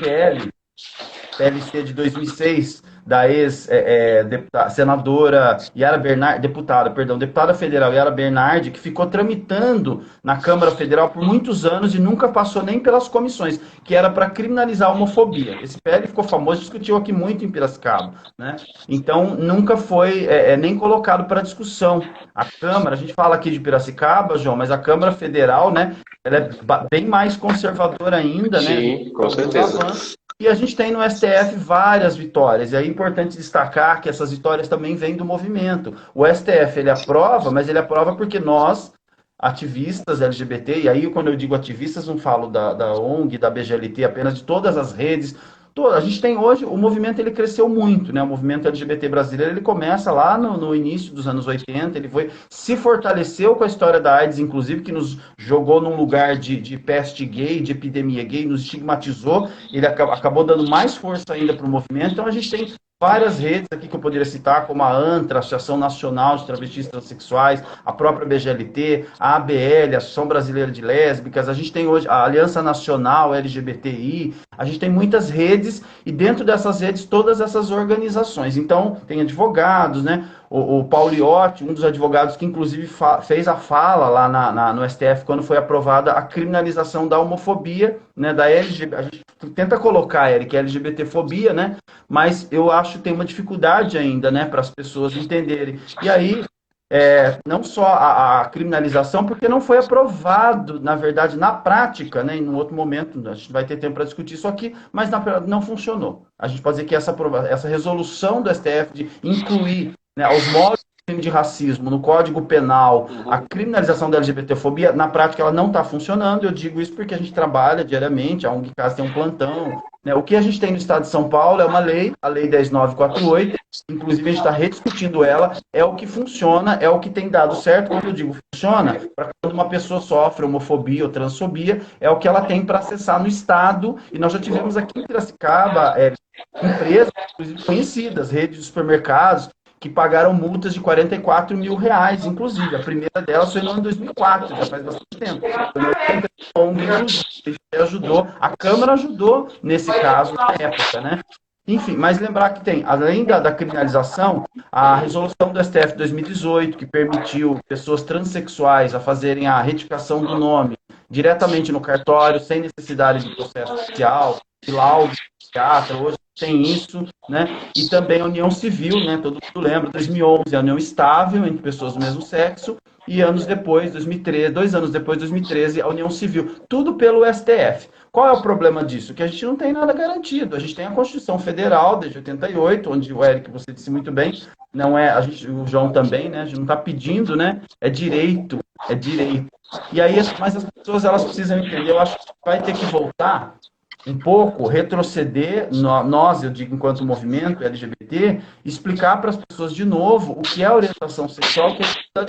PLC de 2006, da senadora Yara Bernardi, deputada federal Yara Bernardi, que ficou tramitando na Câmara Federal por muitos anos e nunca passou nem pelas comissões, que era para criminalizar a homofobia. Esse PL ficou famoso, discutiu aqui muito em Piracicaba, né? Então, nunca foi nem colocado para discussão. A Câmara, a gente fala aqui de Piracicaba, João, mas a Câmara Federal, né, ela é bem mais conservadora ainda, né? Sim, com certeza. E a gente tem no STF várias vitórias, e é importante destacar que essas vitórias também vêm do movimento. O STF, ele aprova, mas ele aprova porque nós, ativistas LGBT, e aí quando eu digo ativistas, não falo da ONG, da BGLT, apenas de todas as redes. A gente tem hoje, o movimento ele cresceu muito, né? O movimento LGBT brasileiro, ele começa lá no início dos anos 80, ele se fortaleceu com a história da AIDS, inclusive, que nos jogou num lugar de peste gay, de epidemia gay, nos estigmatizou, ele acabou dando mais força ainda para o movimento. Então a gente tem várias redes aqui que eu poderia citar, como a ANTRA, Associação Nacional de Travestis e Transsexuais, a própria BGLT, a ABL, Associação Brasileira de Lésbicas, a gente tem hoje a Aliança Nacional LGBTI, a gente tem muitas redes, e dentro dessas redes, todas essas organizações. Então, tem advogados, né? O Pauliotti, um dos advogados que inclusive fez a fala lá no STF quando foi aprovada a criminalização da homofobia, né, da LGBT. A gente tenta colocar, Eric, LGBTfobia, né, mas eu acho que tem uma dificuldade ainda, né, para as pessoas entenderem. E aí, não só a criminalização, porque não foi aprovado, na verdade, na prática, né, em um outro momento, a gente vai ter tempo para discutir isso aqui, mas não funcionou. A gente pode dizer que essa resolução do STF de incluir, né, os modos de racismo no Código Penal, a criminalização da LGBTfobia, na prática ela não está funcionando. Eu digo isso porque a gente trabalha diariamente, a ONG CAS tem um plantão, né? O que a gente tem no estado de São Paulo é uma lei, a Lei 10.948, inclusive a gente está rediscutindo ela, é o que funciona, é o que tem dado certo. Quando eu digo funciona, para quando uma pessoa sofre homofobia ou transfobia, é o que ela tem para acessar no estado, e nós já tivemos aqui em Piracicaba empresas, inclusive conhecidas, redes de supermercados, que pagaram multas de R$44 mil, inclusive. A primeira delas foi no ano de 2004, já faz bastante tempo. A Câmara ajudou nesse caso, na época, né? Enfim, mas lembrar que tem, além da criminalização, a resolução do STF de 2018, que permitiu pessoas transexuais a fazerem a retificação do nome diretamente no cartório, sem necessidade de processo judicial, de laudo, psiquiatra, hoje tem isso, né? E também a união civil, né? Todo mundo lembra, 2011, a união estável entre pessoas do mesmo sexo, e anos depois, 2013, 2 anos depois, 2013, a união civil. Tudo pelo STF. Qual é o problema disso? Que a gente não tem nada garantido. A gente tem a Constituição Federal, desde 88, onde o Eric, você disse muito bem, não é, o João também, né? A gente não está pedindo, né? É direito, é direito. E aí, mas as pessoas, elas precisam entender, eu acho que vai ter que voltar um pouco, retroceder, nós, eu digo, enquanto movimento LGBT, explicar para as pessoas de novo o que é orientação sexual,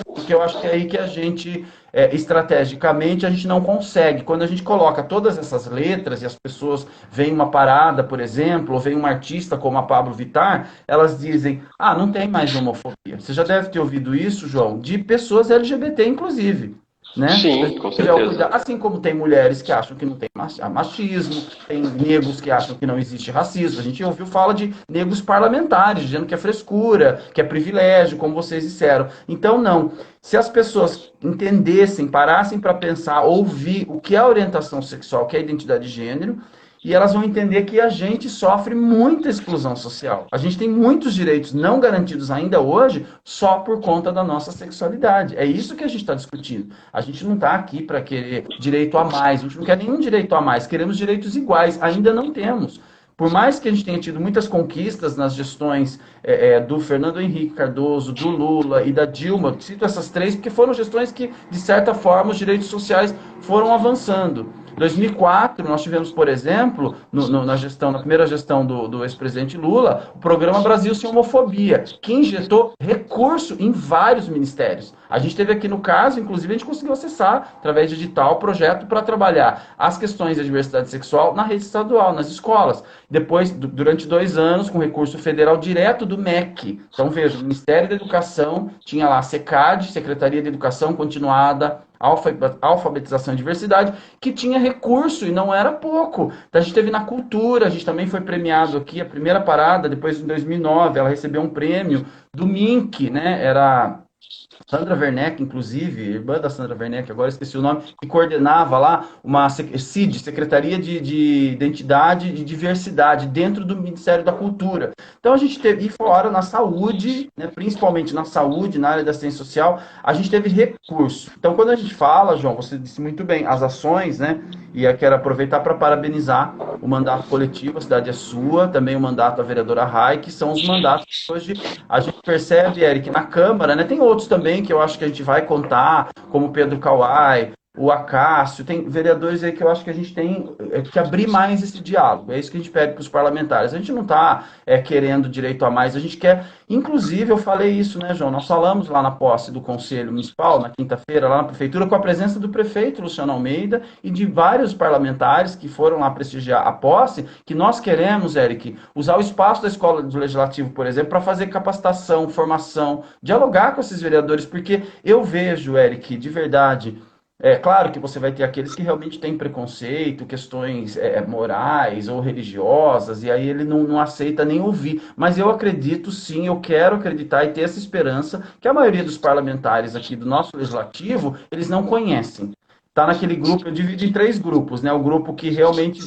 porque eu acho que é aí que a gente estrategicamente a gente não consegue. Quando a gente coloca todas essas letras e as pessoas veem uma parada, por exemplo, ou vem um artista como a Pablo Vittar, elas dizem, ah, não tem mais homofobia. Você já deve ter ouvido isso, João, de pessoas LGBT, inclusive. Né? Sim, com certeza. Assim como tem mulheres que acham que não tem machismo, tem negros que acham que não existe racismo. A gente ouviu fala de negros parlamentares, dizendo que é frescura, que é privilégio, como vocês disseram. Então, não. Se as pessoas entendessem, parassem para pensar, ouvir o que é orientação sexual, o que é identidade de gênero, e elas vão entender que a gente sofre muita exclusão social. A gente tem muitos direitos não garantidos ainda hoje só por conta da nossa sexualidade. É isso que a gente está discutindo. A gente não está aqui para querer direito a mais, a gente não quer nenhum direito a mais, queremos direitos iguais, ainda não temos. Por mais que a gente tenha tido muitas conquistas nas gestões do Fernando Henrique Cardoso, do Lula e da Dilma, cito essas três porque foram gestões que, de certa forma, os direitos sociais foram avançando. Em 2004, nós tivemos, por exemplo, na primeira gestão do ex-presidente Lula, o programa Brasil Sem Homofobia, que injetou recurso em vários ministérios. A gente teve aqui no caso, inclusive, a gente conseguiu acessar, através de edital, o projeto para trabalhar as questões da diversidade sexual na rede estadual, nas escolas. Depois, durante 2 anos, com recurso federal direto do MEC. Então, veja, o Ministério da Educação tinha lá a SECAD, Secretaria de Educação Continuada, Alfabetização e Diversidade, que tinha recurso, e não era pouco. Então, a gente teve na cultura, a gente também foi premiado aqui, a primeira parada, depois em 2009, ela recebeu um prêmio do MINC, né, era Sandra Werneck, inclusive, irmã da Sandra Werneck, agora esqueci o nome, que coordenava lá uma CID, Secretaria de Identidade e Diversidade, dentro do Ministério da Cultura. Então a gente teve, e fora na saúde, né, principalmente na saúde, na área da ciência social, a gente teve recurso. Então quando a gente fala, João, você disse muito bem, as ações, né, e eu quero aproveitar para parabenizar o mandato coletivo, a cidade é sua, também o mandato da vereadora Rai, que são os mandatos que hoje a gente percebe, Eric, na Câmara, né, tem outros também que eu acho que a gente vai contar, como o Pedro Kawai, o Acácio, tem vereadores aí que eu acho que a gente tem que abrir mais esse diálogo. É isso que a gente pede para os parlamentares. A gente não está querendo direito a mais, a gente quer. Inclusive, eu falei isso, né, João? Nós falamos lá na posse do Conselho Municipal, na quinta-feira, lá na Prefeitura, com a presença do prefeito Luciano Almeida e de vários parlamentares que foram lá prestigiar a posse, que nós queremos, Eric, usar o espaço da Escola do Legislativo, por exemplo, para fazer capacitação, formação, dialogar com esses vereadores, porque eu vejo, Eric, de verdade. É claro que você vai ter aqueles que realmente têm preconceito, questões morais ou religiosas, e aí ele não aceita nem ouvir. Mas eu acredito sim, eu quero acreditar e ter essa esperança que a maioria dos parlamentares aqui do nosso legislativo, eles não conhecem. Está naquele grupo, eu divido em 3 grupos, né? O grupo que realmente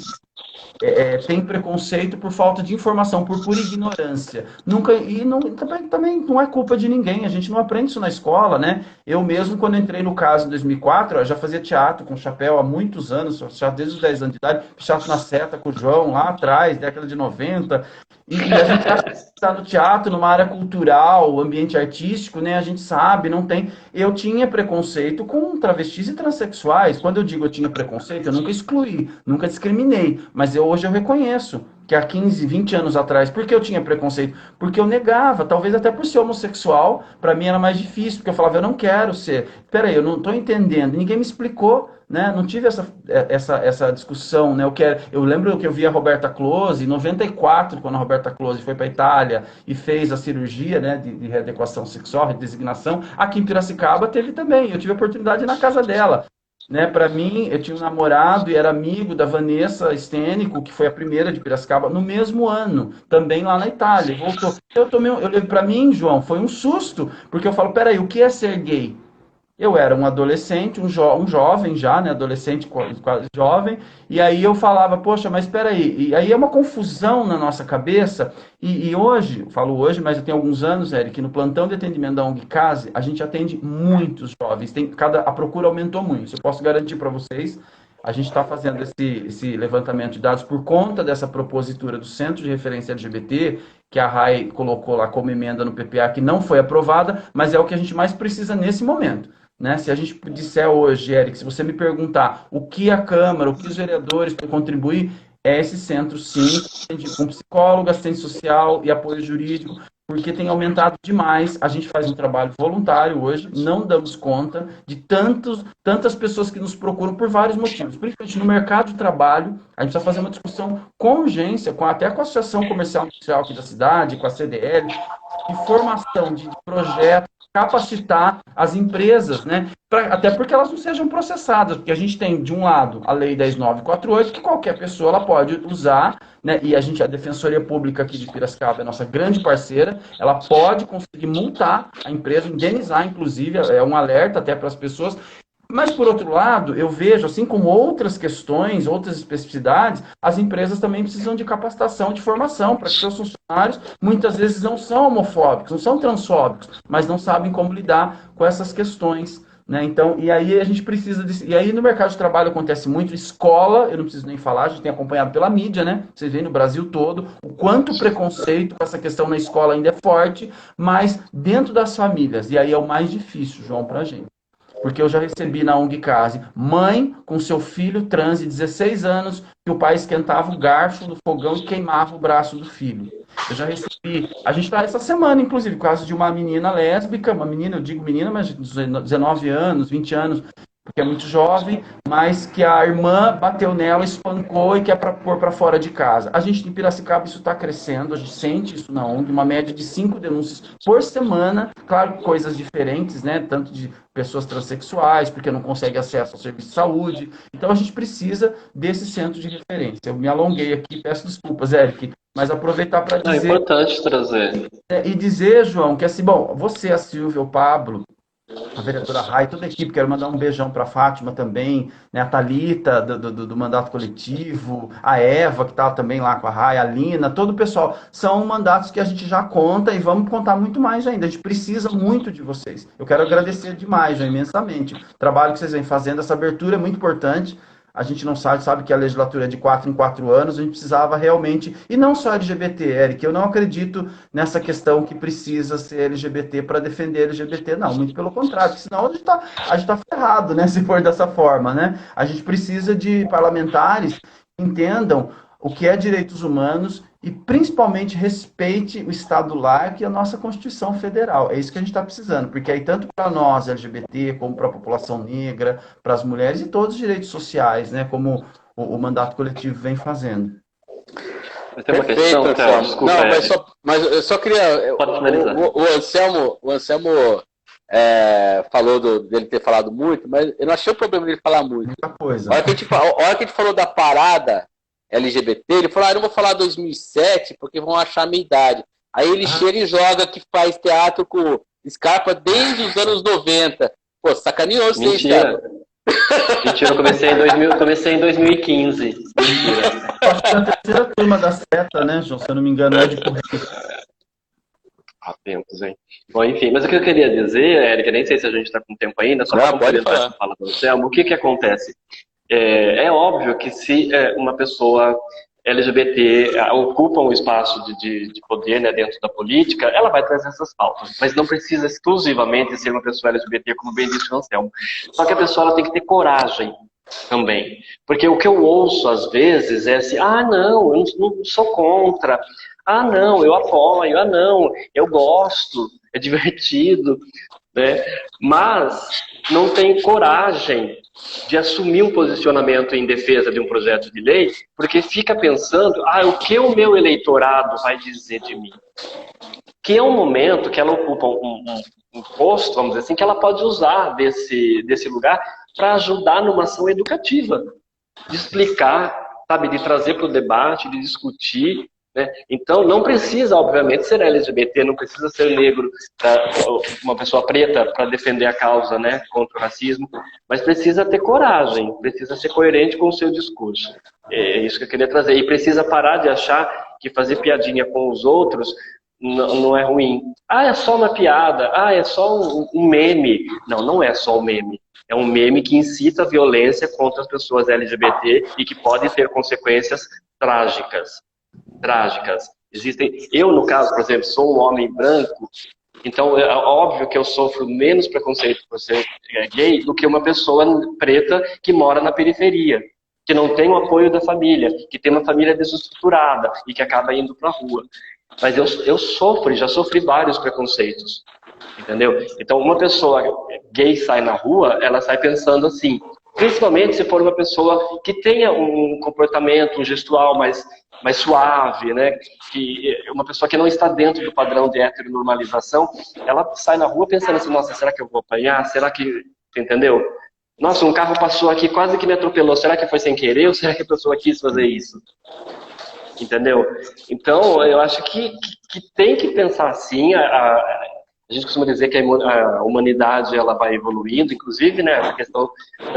tem preconceito por falta de informação, por pura ignorância. Nunca, e não, também não é culpa de ninguém, a gente não aprende isso na escola, né? Eu mesmo, quando entrei no caso em 2004, eu já fazia teatro com chapéu há muitos anos, já desde os 10 anos de idade, teatro na seta com o João, lá atrás, década de 90, e a gente está no teatro, numa área cultural, ambiente artístico, né? A gente sabe, não tem... Eu tinha preconceito com travestis e transexuais. Quando eu digo eu tinha preconceito, eu nunca excluí, nunca discriminei, mas hoje eu reconheço que há 15, 20 anos atrás, por que eu tinha preconceito? Porque eu negava, talvez até por ser homossexual, para mim era mais difícil, porque eu falava, eu não quero ser. Peraí, eu não estou entendendo, ninguém me explicou, né? Não tive essa discussão, né? Eu lembro que eu vi a Roberta Close em 94, quando a Roberta Close foi para a Itália e fez a cirurgia, né, de readequação sexual, redesignação, aqui em Piracicaba teve também, eu tive a oportunidade de ir na casa dela. Né, para mim, eu tinha um namorado e era amigo da Vanessa Stênico, que foi a primeira de Piracicaba, no mesmo ano, também lá na Itália. Voltou. Para mim, João, foi um susto, porque eu falo, peraí, o que é ser gay? Eu era um adolescente, um jovem já, né, adolescente quase jovem, e aí eu falava, poxa, mas espera aí, e aí é uma confusão na nossa cabeça, e hoje, eu falo hoje, mas eu tenho alguns anos, Eric, no plantão de atendimento da ONG Case, a gente atende muitos jovens, a procura aumentou muito, isso eu posso garantir para vocês. A gente está fazendo esse levantamento de dados por conta dessa propositura do Centro de Referência LGBT, que a RAI colocou lá como emenda no PPA, que não foi aprovada, mas é o que a gente mais precisa nesse momento. Né? Se a gente disser hoje, Eric, se você me perguntar o que a Câmara, o que os vereadores podem contribuir, é esse centro, sim, com psicólogo, assistente social e apoio jurídico, porque tem aumentado demais. A gente faz um trabalho voluntário hoje, não damos conta de tantas pessoas que nos procuram por vários motivos, principalmente no mercado de trabalho. A gente precisa fazer uma discussão com urgência, até com a Associação Comercial Industrial aqui da cidade, com a CDL, de formação, de projetos, capacitar as empresas, né? Até porque elas não sejam processadas, porque a gente tem, de um lado, a Lei 10.948, que qualquer pessoa ela pode usar, né? E a Defensoria Pública aqui de Piracicaba é a nossa grande parceira, ela pode conseguir multar a empresa, indenizar, inclusive, é um alerta até para as pessoas. Mas, por outro lado, eu vejo, assim como outras questões, outras especificidades, as empresas também precisam de capacitação, de formação, para que seus funcionários, muitas vezes, não são homofóbicos, não são transfóbicos, mas não sabem como lidar com essas questões, né? Então, e aí a gente precisa e aí no mercado de trabalho acontece muito, escola, eu não preciso nem falar, a gente tem acompanhado pela mídia, né? Vocês veem no Brasil todo o quanto o preconceito com essa questão na escola ainda é forte, mas dentro das famílias, e aí é o mais difícil, João, para a gente. Porque eu já recebi na ONG Case, mãe com seu filho trans de 16 anos, que o pai esquentava o garfo no fogão e queimava o braço do filho. Eu já recebi, a gente está essa semana, inclusive, caso de uma menina lésbica, uma menina, eu digo menina, mas de 19 anos, 20 anos, porque é muito jovem, mas que a irmã bateu nela, espancou e quer pôr para fora de casa. A gente em Piracicaba isso está crescendo, a gente sente isso na ONG, uma média de 5 denúncias por semana, claro, coisas diferentes, né? Tanto de pessoas transexuais, porque não conseguem acesso ao serviço de saúde. Então a gente precisa desse centro de referência. Eu me alonguei aqui, peço desculpas, Eric, mas aproveitar para dizer... É importante trazer. E dizer, João, que assim, bom, você, a Silvia, o Pablo, a vereadora Rai, toda a equipe, quero mandar um beijão para a Fátima também, né, a Thalita do Mandato Coletivo, a Eva, que está também lá com a Rai, a Lina, todo o pessoal. São mandatos que a gente já conta e vamos contar muito mais ainda. A gente precisa muito de vocês. Eu quero agradecer demais, imensamente. O trabalho que vocês vêm fazendo, essa abertura é muito importante. A gente não sabe que a legislatura é de 4 em 4 anos, a gente precisava realmente, e não só LGBT, Eric, eu não acredito nessa questão que precisa ser LGBT para defender LGBT, não, muito pelo contrário, porque senão a gente tá ferrado, né, se for dessa forma, né? A gente precisa de parlamentares que entendam o que é direitos humanos e principalmente respeite o Estado laico e a nossa Constituição Federal. É isso que a gente está precisando, porque aí tanto para nós, LGBT, como para a população negra, para as mulheres e todos os direitos sociais, né, como o mandato coletivo vem fazendo. Mas tem uma questão, Théo, desculpa. Não, mas eu só queria... Pode finalizar. O Anselmo falou dele ter falado muito, mas eu não achei o problema dele falar muito. Muita coisa. A hora que a gente falou da parada LGBT, ele falou, eu não vou falar 2007 porque vão achar a minha idade. Aí ele chega e joga que faz teatro com Scarpa desde os anos 90. Pô, sacaneou vocês, cara. Mentira, eu comecei em 2015. Mentira. Acho que é a terceira turma da seta, né, João? Se eu não me engano, é de correio. Atentos, hein? Bom, enfim, mas o que eu queria dizer, Érica, nem sei se a gente está com tempo ainda, só para complementar essa fala do Anselmo, o que acontece? É óbvio que se uma pessoa LGBT ocupa um espaço de poder, né, dentro da política, ela vai trazer essas pautas, mas não precisa exclusivamente ser uma pessoa LGBT, como bem disse o Anselmo. Só que a pessoa ela tem que ter coragem também, porque o que eu ouço às vezes é assim, não, eu não sou contra, não, eu apoio, não, eu gosto, é divertido, né? Mas não tem coragem de assumir um posicionamento em defesa de um projeto de lei, porque fica pensando, o que o meu eleitorado vai dizer de mim? Que é um momento que ela ocupa um posto, vamos dizer assim, que ela pode usar desse lugar para ajudar numa ação educativa, de explicar, sabe, de trazer para o debate, de discutir, né? Então, não precisa, obviamente, ser LGBT, não precisa ser negro, uma pessoa preta para defender a causa, né, contra o racismo, mas precisa ter coragem, precisa ser coerente com o seu discurso. É isso que eu queria trazer. E precisa parar de achar que fazer piadinha com os outros não é ruim. É só uma piada, é só um meme. Não é só um meme. É um meme que incita a violência contra as pessoas LGBT e que pode ter consequências trágicas. Eu, no caso, por exemplo, sou um homem branco, então é óbvio que eu sofro menos preconceito por ser gay do que uma pessoa preta que mora na periferia, que não tem o apoio da família, que tem uma família desestruturada e que acaba indo para a rua. Mas eu sofro, já sofri vários preconceitos, entendeu? Então, uma pessoa gay sai na rua, ela sai pensando assim, principalmente se for uma pessoa que tenha um comportamento, um gestual mais suave, né? Que uma pessoa que não está dentro do padrão de heteronormalização, ela sai na rua pensando assim, nossa, será que eu vou apanhar? Será que, entendeu? Nossa, um carro passou aqui, quase que me atropelou. Será que foi sem querer ou será que a pessoa quis fazer isso? Entendeu? Então, eu acho que tem que pensar assim. A gente costuma dizer que a humanidade ela vai evoluindo, inclusive, né, a questão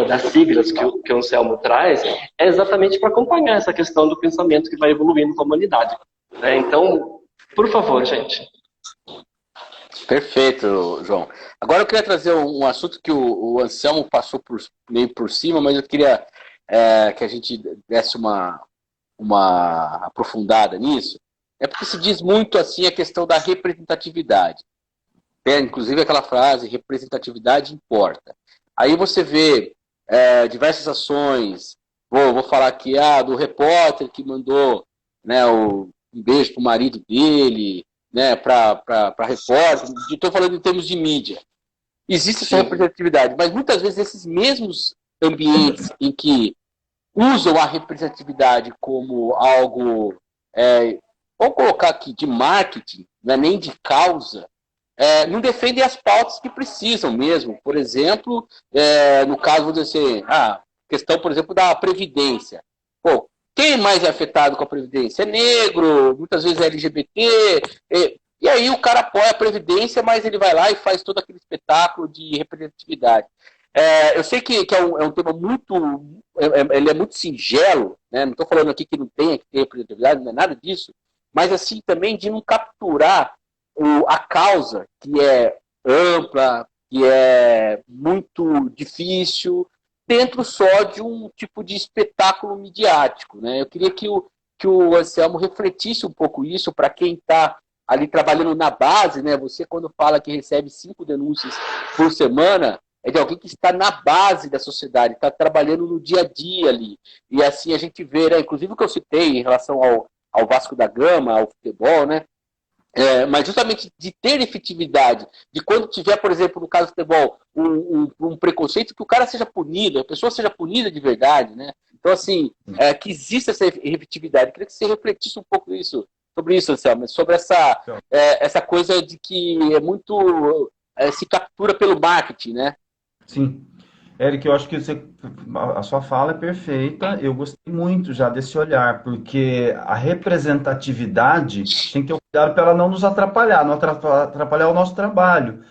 das siglas que o Anselmo traz é exatamente para acompanhar essa questão do pensamento que vai evoluindo com a humanidade. Né? Então, por favor, gente. Perfeito, João. Agora eu queria trazer um assunto que o Anselmo passou meio por cima, mas eu queria que a gente desse uma aprofundada nisso. É porque se diz muito assim a questão da representatividade. Inclusive aquela frase, representatividade importa. Aí você vê diversas ações, vou falar aqui do repórter que mandou, né, um beijo pro marido dele, né, para repórter. Estou falando em termos de mídia. Existe essa representatividade, mas muitas vezes esses mesmos ambientes em que usam a representatividade como algo, vamos colocar aqui, de marketing, não é nem de causa, não defendem as pautas que precisam mesmo. Por exemplo, no caso, vou dizer assim, questão, por exemplo, da Previdência. Pô, quem mais é afetado com a Previdência? É negro, muitas vezes é LGBT, e aí o cara apoia a Previdência, mas ele vai lá e faz todo aquele espetáculo de representatividade. Eu sei que é um tema muito... ele é muito singelo, né? Não estou falando aqui que não tenha que ter representatividade, não é nada disso, mas assim também de não capturar a causa, que é ampla, que é muito difícil, dentro só de um tipo de espetáculo midiático. Né? Eu queria que o Anselmo refletisse um pouco isso para quem está ali trabalhando na base, né? Você, quando fala que recebe 5 denúncias por semana, é de alguém que está na base da sociedade, está trabalhando no dia a dia ali. E assim a gente vê, né? Inclusive o que eu citei em relação ao Vasco da Gama, ao futebol, né? Mas justamente de ter efetividade, de quando tiver, por exemplo, no caso do futebol, um preconceito, que o cara seja punido, a pessoa seja punida de verdade, né? Então, assim, que exista essa efetividade. Eu queria que você refletisse um pouco sobre isso, Anselmo, sobre essa coisa de que é muito... se captura pelo marketing, né? Sim. Eric, eu acho que a sua fala é perfeita. Eu gostei muito já desse olhar, porque a representatividade tem que ter um cuidado para ela não nos atrapalhar, não atrapalhar o nosso trabalho.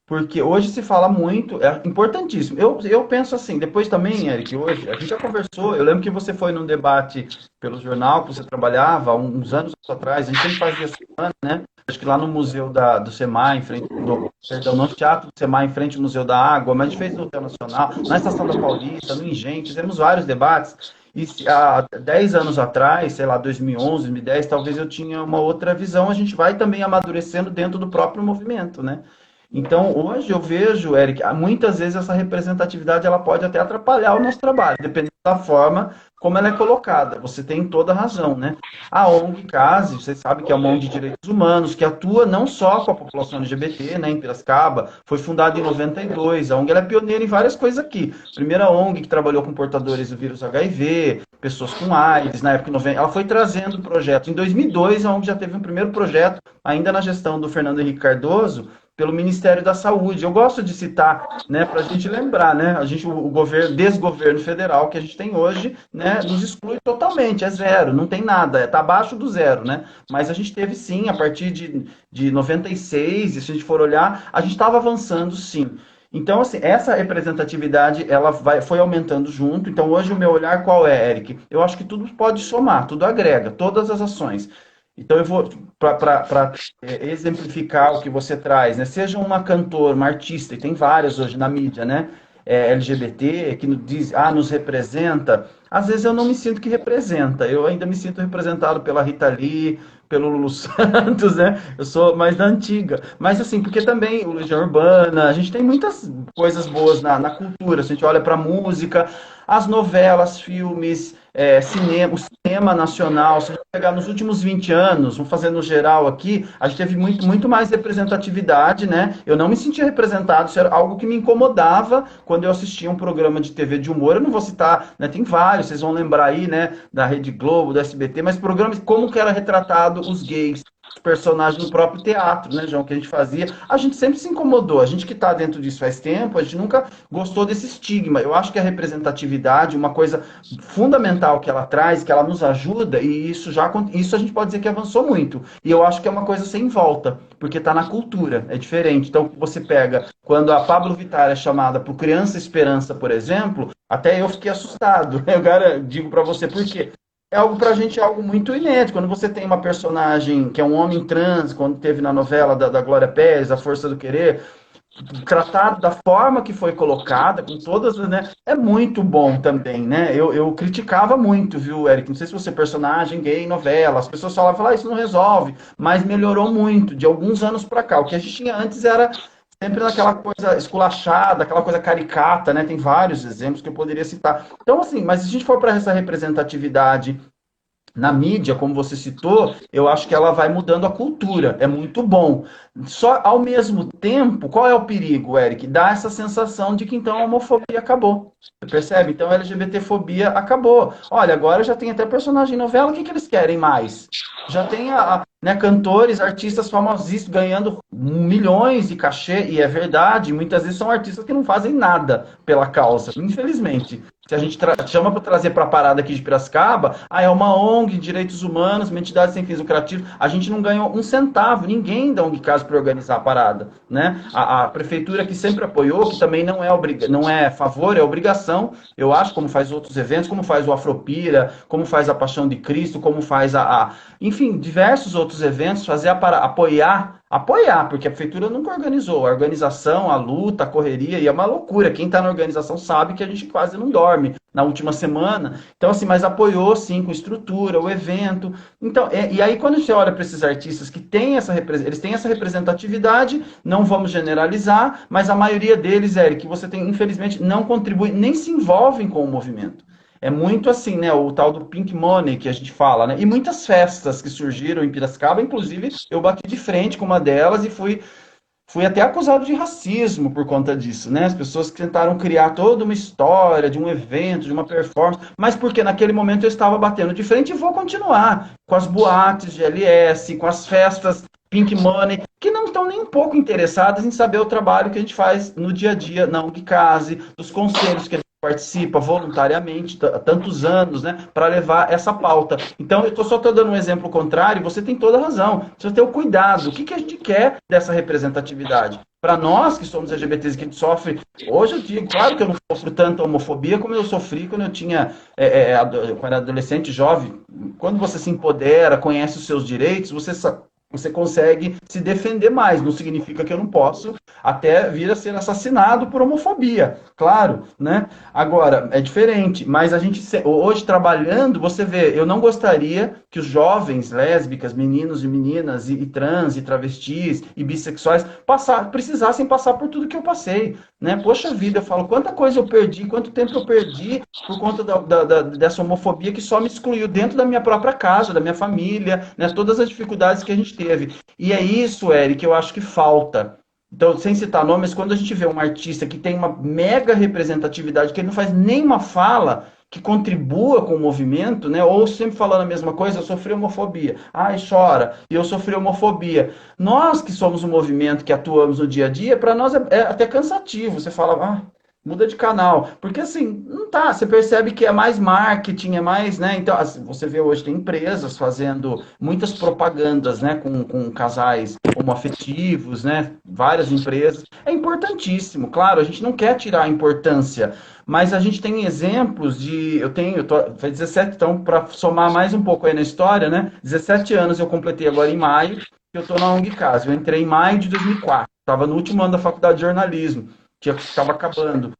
Porque hoje se fala muito, é importantíssimo. Eu penso assim, depois também, Eric, hoje, a gente já conversou, eu lembro que você foi num debate pelo jornal que você trabalhava, uns anos atrás, a gente sempre fazia semana, né? Acho que lá no museu do SEMAI, perdão, no Teatro do SEMAI, em frente ao Museu da Água, mas a gente fez no Hotel Nacional, na Estação da Paulista, no Engenho, fizemos vários debates. E há 10 anos atrás, sei lá, 2011, 2010, talvez eu tinha uma outra visão, a gente vai também amadurecendo dentro do próprio movimento, né? Então, hoje eu vejo, Eric, muitas vezes essa representatividade ela pode até atrapalhar o nosso trabalho, dependendo da forma como ela é colocada. Você tem toda a razão, né? A ONG CASE, você sabe que é uma ONG de direitos humanos, que atua não só com a população LGBT, né, em Piracicaba, foi fundada em 92, a ONG ela é pioneira em várias coisas aqui. Primeira ONG que trabalhou com portadores do vírus HIV, pessoas com AIDS, na época 90, ela foi trazendo projetos. Em 2002, a ONG já teve um primeiro projeto, ainda na gestão do Fernando Henrique Cardoso, pelo Ministério da Saúde. Eu gosto de citar, né, para a gente lembrar, né, o desgoverno federal que a gente tem hoje, né, nos exclui totalmente, é zero, não tem nada, está abaixo do zero, né, mas a gente teve sim, a partir de 96, e se a gente for olhar, a gente estava avançando sim. Então, assim, essa representatividade, ela foi aumentando junto. Então, hoje o meu olhar qual é, Eric? Eu acho que tudo pode somar, tudo agrega, todas as ações. Então, eu vou, para exemplificar o que você traz, né? Seja uma cantora, uma artista, e tem várias hoje na mídia, né? LGBT, que nos representa. Às vezes eu não me sinto que representa, eu ainda me sinto representado pela Rita Lee, pelo Lulu Santos, né? Eu sou mais da antiga. Mas assim, porque também o Legião Urbana, a gente tem muitas coisas boas na cultura. Se a gente olha para a música, as novelas, filmes, cinema, o cinema nacional. Se a gente pegar nos últimos 20 anos, vamos fazer no geral aqui, a gente teve muito mais representatividade, né? Eu não me sentia representado, isso era algo que me incomodava quando eu assistia um programa de TV de humor. Eu não vou citar, né? Tem vários, vocês vão lembrar aí, né? Da Rede Globo, do SBT, mas programas como que era retratado os gays, os personagens no próprio teatro, né, João, que a gente fazia, a gente sempre se incomodou. A gente que está dentro disso faz tempo, a gente nunca gostou desse estigma. Eu acho que a representatividade, uma coisa fundamental que ela traz, que ela nos ajuda, e isso a gente pode dizer que avançou muito. E eu acho que é uma coisa sem volta, porque está na cultura, é diferente. Então, você pega, quando a Pablo Vittar é chamada para o Criança Esperança, por exemplo, até eu fiquei assustado. Eu digo para você por quê? É algo pra gente, é algo muito inédito. Quando você tem uma personagem que é um homem trans, quando teve na novela da Glória Pérez, A Força do Querer, tratado da forma que foi colocada, com todas, né? É muito bom também, né? Eu criticava muito, viu, Eric? Não sei se você é personagem gay em novela, as pessoas falavam, isso não resolve, mas melhorou muito de alguns anos pra cá. O que a gente tinha antes era sempre naquela coisa esculachada, aquela coisa caricata, né? Tem vários exemplos que eu poderia citar. Então, assim, mas se a gente for para essa representatividade na mídia, como você citou, eu acho que ela vai mudando a cultura. É muito bom. Só ao mesmo tempo, qual é o perigo, Eric? Dá essa sensação de que então a homofobia acabou. Você percebe? Então a LGBTfobia acabou. Olha, agora já tem até personagem em novela, o que eles querem mais? Já tem né, cantores, artistas famosíssimos ganhando milhões de cachê, e é verdade, muitas vezes são artistas que não fazem nada pela causa, infelizmente. Se a gente chama para trazer para a parada aqui de Piracicaba, é uma ONG de direitos humanos, uma entidade sem fins lucrativos, a gente não ganhou um centavo, ninguém da ONG Caso para organizar a parada, né? A prefeitura que sempre apoiou, que também não é favor, é obrigação, eu acho, como faz outros eventos, como faz o Afropira, como faz a Paixão de Cristo, como faz enfim, diversos outros eventos, apoiar, porque a prefeitura nunca organizou. A organização, a luta, a correria, e é uma loucura. Quem está na organização sabe que a gente quase não dorme na última semana. Então, assim, mas apoiou, sim, com estrutura, o evento. Então, e aí, quando a gente olha para esses artistas que eles têm essa representatividade, não vamos generalizar, mas a maioria deles, Eric, que você tem, infelizmente, não contribui, nem se envolvem com o movimento. É muito assim, né? O tal do Pink Money que a gente fala, né? E muitas festas que surgiram em Piracicaba, inclusive eu bati de frente com uma delas e fui até acusado de racismo por conta disso, né? As pessoas tentaram criar toda uma história de um evento, de uma performance, mas porque naquele momento eu estava batendo de frente e vou continuar com as boates de LS, com as festas Pink Money, que não estão nem um pouco interessadas em saber o trabalho que a gente faz no dia a dia na UNGCASE, dos conselhos que a gente participa voluntariamente há tantos anos, né, para levar essa pauta. Então, eu só estou dando um exemplo contrário, você tem toda a razão. Precisa ter o cuidado. O que a gente quer dessa representatividade? Para nós que somos LGBTs, que a gente sofre, hoje eu digo, claro que eu não sofro tanta homofobia como eu sofri quando eu quando era adolescente, jovem. Quando você se empodera, conhece os seus direitos, você consegue se defender mais. Não significa que eu não posso até vir a ser assassinado por homofobia, claro, né? Agora, é diferente, mas a gente, hoje trabalhando, você vê, eu não gostaria que os jovens lésbicas, meninos e meninas, e trans, e travestis, e bissexuais, precisassem passar por tudo que eu passei, né? Poxa vida, eu falo, quanta coisa eu perdi, quanto tempo eu perdi por conta dessa homofobia que só me excluiu dentro da minha própria casa, da minha família, né? Todas as dificuldades que a gente teve. E é isso, Eric, que eu acho que falta. Então, sem citar nomes, quando a gente vê um artista que tem uma mega representatividade, que ele não faz nenhuma fala que contribua com o movimento, né? Ou sempre falando a mesma coisa, eu sofri homofobia. Ai, chora, e eu sofri homofobia. Nós que somos um movimento, que atuamos no dia a dia, para nós é até cansativo. Você fala, muda de canal. Porque assim, não tá. Você percebe que é mais marketing, é mais, né? Então, assim, você vê hoje tem empresas fazendo muitas propagandas, né? Com casais homoafetivos, né? Várias empresas. É importantíssimo, claro, a gente não quer tirar a importância, mas a gente tem exemplos faz 17, então, para somar mais um pouco aí na história, né? 17 anos eu completei agora em maio, eu estou na ONG Caso. Eu entrei em maio de 2004, estava no último ano da faculdade de jornalismo, que estava acabando.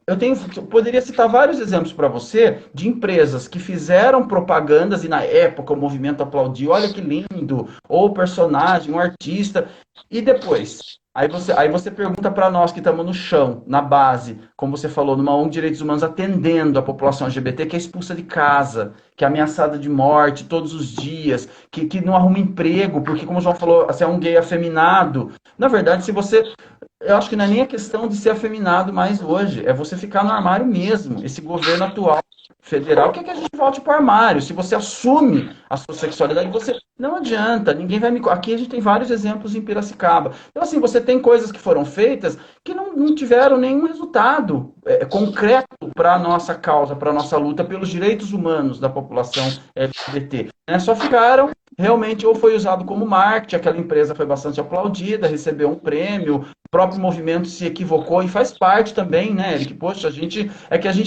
eu poderia citar vários exemplos para você de empresas que fizeram propagandas e na época o movimento aplaudiu, olha que lindo, ou o personagem, um artista, e depois. Aí você pergunta para nós que estamos no chão, na base, como você falou, numa ONG de Direitos Humanos, atendendo a população LGBT que é expulsa de casa, que é ameaçada de morte todos os dias, que não arruma emprego, porque, como o João falou, você é um gay afeminado. Na verdade, se você eu acho que não é nem a questão de ser afeminado mais hoje, é você ficar no armário mesmo. Esse governo atual federal quer que a gente volte para o armário. Se você assume a sua sexualidade, você não adianta, ninguém vai me. Aqui a gente tem vários exemplos em Piracicaba. Então, assim, você tem coisas que foram feitas que não tiveram nenhum resultado concreto para a nossa causa, para a nossa luta pelos direitos humanos da população LGBT. Né? Só ficaram realmente ou foi usado como marketing, aquela empresa foi bastante aplaudida, recebeu um prêmio, o próprio movimento se equivocou e faz parte também, né, Eric? Poxa, a gente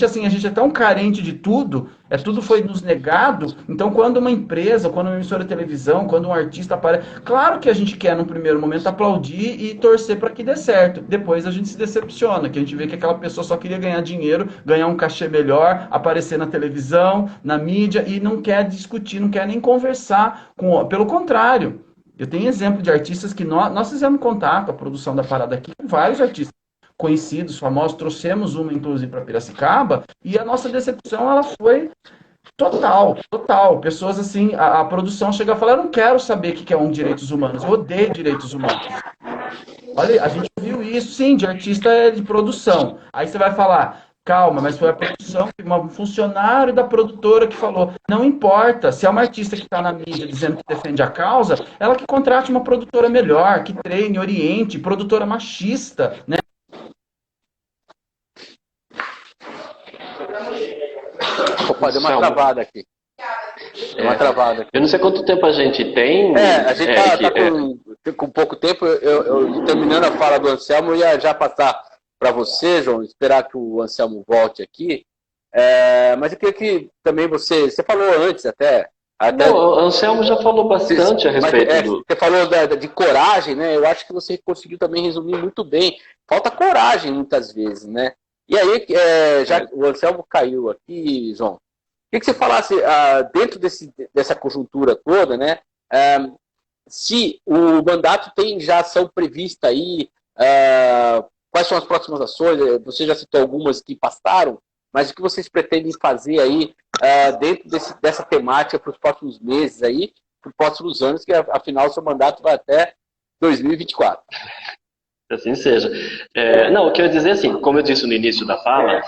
assim, a gente é tão carente de tudo, tudo foi nos negado. Então, quando uma empresa, quando uma emissora de televisão, quando um artista aparece, claro que a gente quer no primeiro momento aplaudir e torcer para que dê certo. Depois a gente se decepciona, que a gente vê que aquela pessoa só queria ganhar dinheiro, ganhar um cachê melhor, aparecer na televisão, na mídia e não quer discutir, não quer nem conversar pelo contrário. Eu tenho exemplo de artistas que nós fizemos contato, a produção da parada aqui, com vários artistas conhecidos, famosos, trouxemos uma, inclusive, para Piracicaba, e a nossa decepção, ela foi total, total. Pessoas assim, a produção chega a falar, eu não quero saber o que é um direitos humanos, eu odeio direitos humanos. Olha, a gente viu isso, sim, de artista de produção. Aí você vai falar, calma, mas foi a produção, um funcionário da produtora que falou, não importa, se é uma artista que está na mídia dizendo que defende a causa, ela que contrate uma produtora melhor, que treine, oriente, produtora machista, né? Opa, deu uma travada aqui. Deu uma travada aqui. Eu não sei quanto tempo a gente tem. A gente tá com pouco tempo. Eu terminando a fala do Anselmo, eu ia já passar para você, João, esperar que o Anselmo volte aqui. Mas eu queria que também você falou antes até. Não, o Anselmo já falou bastante a respeito do... Você falou de coragem, né? Eu acho que você conseguiu também resumir muito bem. Falta coragem muitas vezes, né? E aí, já o Anselmo caiu aqui, João. Queria que você falasse, dentro dessa conjuntura toda, né? Se o mandato tem já ação prevista aí, quais são as próximas ações? Você já citou algumas que passaram, mas o que vocês pretendem fazer aí dentro dessa temática para os próximos meses aí, para os próximos anos, que afinal o seu mandato vai até 2024. Assim seja. Não, eu quero dizer assim, como eu disse no início da fala,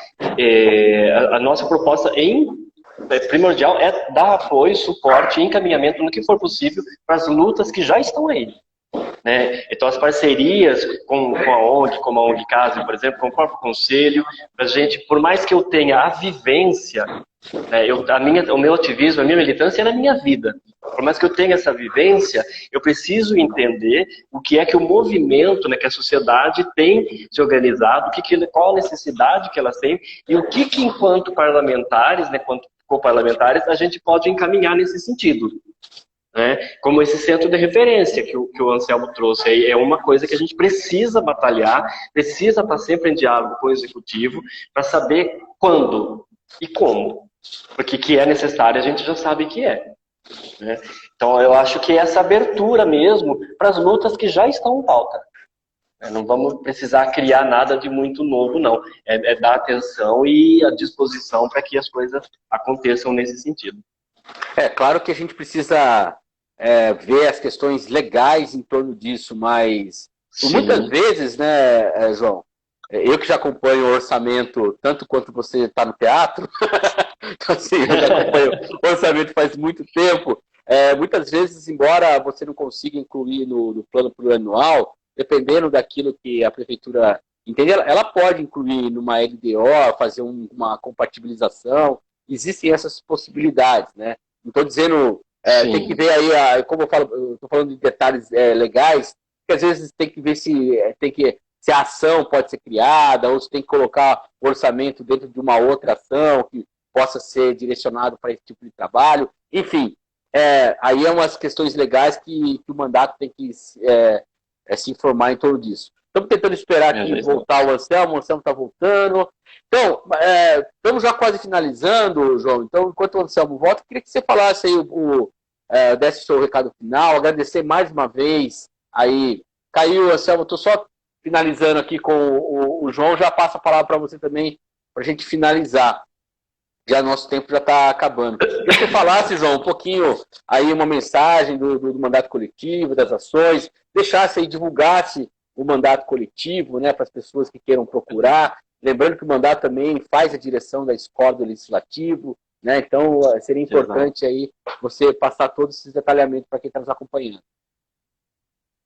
a nossa proposta primordial é dar apoio, suporte e encaminhamento no que for possível para as lutas que já estão aí. Né? Então, as parcerias com a ONG, como a ONG Casa, por exemplo, com o próprio Conselho, a gente, por mais que eu tenha a vivência, né, o meu ativismo, a minha militância é na minha vida. Por mais que eu tenha essa vivência, eu preciso entender o que é que o movimento, né, que a sociedade tem se organizado, qual a necessidade que elas têm e o que enquanto parlamentares, né, enquanto coparlamentares, a gente pode encaminhar nesse sentido. Né? Como esse centro de referência que o Anselmo trouxe aí, é uma coisa que a gente precisa batalhar, precisa estar sempre em diálogo com o executivo para saber quando e como, porque que é necessário a gente já sabe que é. Né? Então eu acho que é essa abertura mesmo para as lutas que já estão em pauta. Não vamos precisar criar nada de muito novo, não. É dar atenção e a disposição para que as coisas aconteçam nesse sentido. Claro que a gente precisa ver as questões legais em torno disso, mas muitas vezes, né, João, eu que já acompanho o orçamento tanto quanto você está no teatro, então assim, eu já acompanho o orçamento faz muito tempo, muitas vezes, embora você não consiga incluir no plano plurianual, dependendo daquilo que a prefeitura entende, ela pode incluir numa LDO, fazer uma compatibilização, existem essas possibilidades, né? Não estou dizendo, tem que ver aí, como eu falo, estou falando de detalhes legais, que às vezes tem que ver se a ação pode ser criada, ou se tem que colocar o orçamento dentro de uma outra ação que possa ser direcionado para esse tipo de trabalho. Enfim, aí é umas questões legais que o mandato tem que se informar em torno disso. Estamos tentando esperar aqui voltar o Anselmo está voltando. Então, estamos já quase finalizando, João. Então, enquanto o Anselmo volta, eu queria que você falasse aí, desse o seu recado final, agradecer mais uma vez. Aí, caiu, Anselmo, estou só finalizando aqui com o João, já passo a palavra para você também, para a gente finalizar. Já nosso tempo já está acabando. Queria que você falasse, João, um pouquinho aí, uma mensagem do mandato coletivo, das ações, deixasse aí, divulgasse o mandato coletivo, né, para as pessoas que queiram procurar. Lembrando que o mandato também faz a direção da escola do legislativo, né? Então seria importante aí você passar todos esses detalhamentos para quem está nos acompanhando.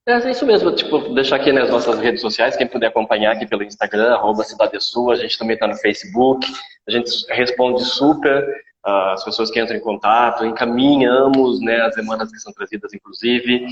É isso mesmo, tipo, deixar aqui nas nossas redes sociais, quem puder acompanhar aqui pelo Instagram, @CidadeSul, a gente também está no Facebook, a gente responde super as pessoas que entram em contato, encaminhamos, né, as demandas que são trazidas, inclusive.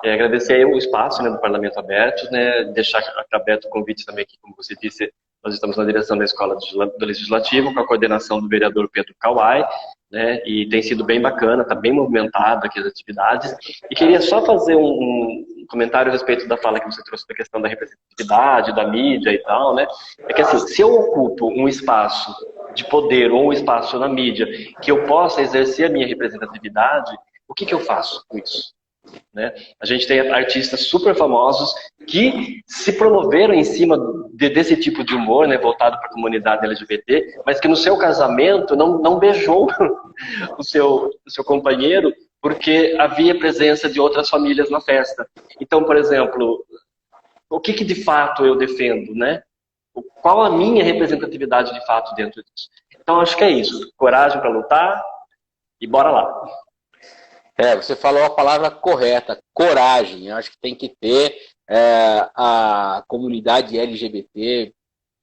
Agradecer aí o espaço, né, do Parlamento Aberto, né, deixar aberto o convite também aqui, como você disse, nós estamos na direção da Escola do Legislativo, com a coordenação do vereador Pedro Kawai, né, e tem sido bem bacana, está bem movimentado aqui as atividades. E queria só fazer um comentário a respeito da fala que você trouxe da questão da representatividade, da mídia e tal, né? É que assim, se eu ocupo um espaço de poder ou um espaço na mídia que eu possa exercer a minha representatividade, o que eu faço com isso? Né? A gente tem artistas super famosos que se promoveram em cima desse tipo de humor, né, voltado para a comunidade LGBT, mas que no seu casamento não beijou o seu companheiro porque havia presença de outras famílias na festa. Então, por exemplo, o que de fato eu defendo, né? Qual a minha representatividade de fato dentro disso? Então, acho que é isso. Coragem para lutar e bora lá. Você falou a palavra correta, coragem. Eu acho que tem que ter. A comunidade LGBT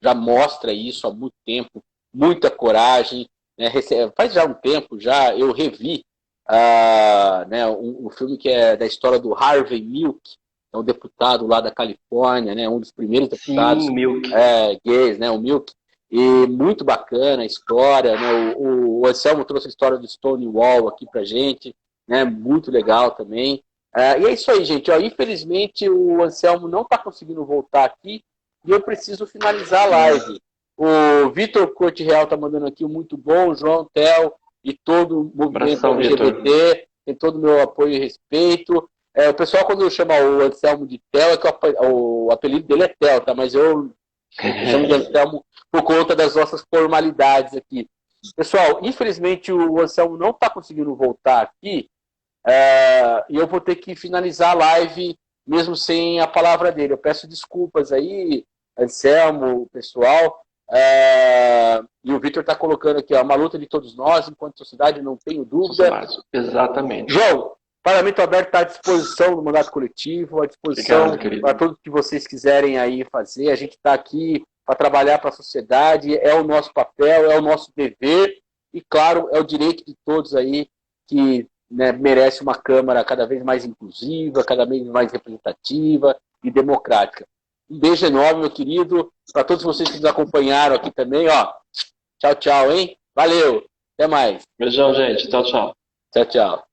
já mostra isso há muito tempo, muita coragem. Né? Faz já um tempo, já eu revi né, um filme que é da história do Harvey Milk, é um deputado lá da Califórnia, né, um dos primeiros deputados gays, né, o Milk. E muito bacana a história. Né? O Anselmo trouxe a história do Stonewall aqui pra gente. Né, muito legal também. E é isso aí, gente. Infelizmente, o Anselmo não está conseguindo voltar aqui e eu preciso finalizar a live. O Vitor Corte Real está mandando aqui um muito bom, o João, Theo e todo o movimento LGBT, tem todo o meu apoio e respeito. O pessoal, quando chama o Anselmo de Theo, é que o apelido dele é Theo, tá? Mas eu chamo de Anselmo por conta das nossas formalidades aqui. Pessoal, infelizmente o Anselmo não está conseguindo voltar aqui, e eu vou ter que finalizar a live mesmo sem a palavra dele. Eu peço desculpas aí, Anselmo, pessoal. E o Vitor está colocando aqui, uma luta de todos nós, enquanto sociedade, não tenho dúvida. Exatamente. João, o Parlamento Aberto está à disposição do mandato coletivo, à disposição para tudo que vocês quiserem aí fazer. A gente está aqui para trabalhar para a sociedade, é o nosso papel, é o nosso dever e, claro, é o direito de todos aí que, né, merece uma Câmara cada vez mais inclusiva, cada vez mais representativa e democrática. Um beijo enorme, meu querido, para todos vocês que nos acompanharam aqui também. Tchau, tchau, hein? Valeu, até mais. Beijão, gente. Tchau, tchau. Tchau, tchau.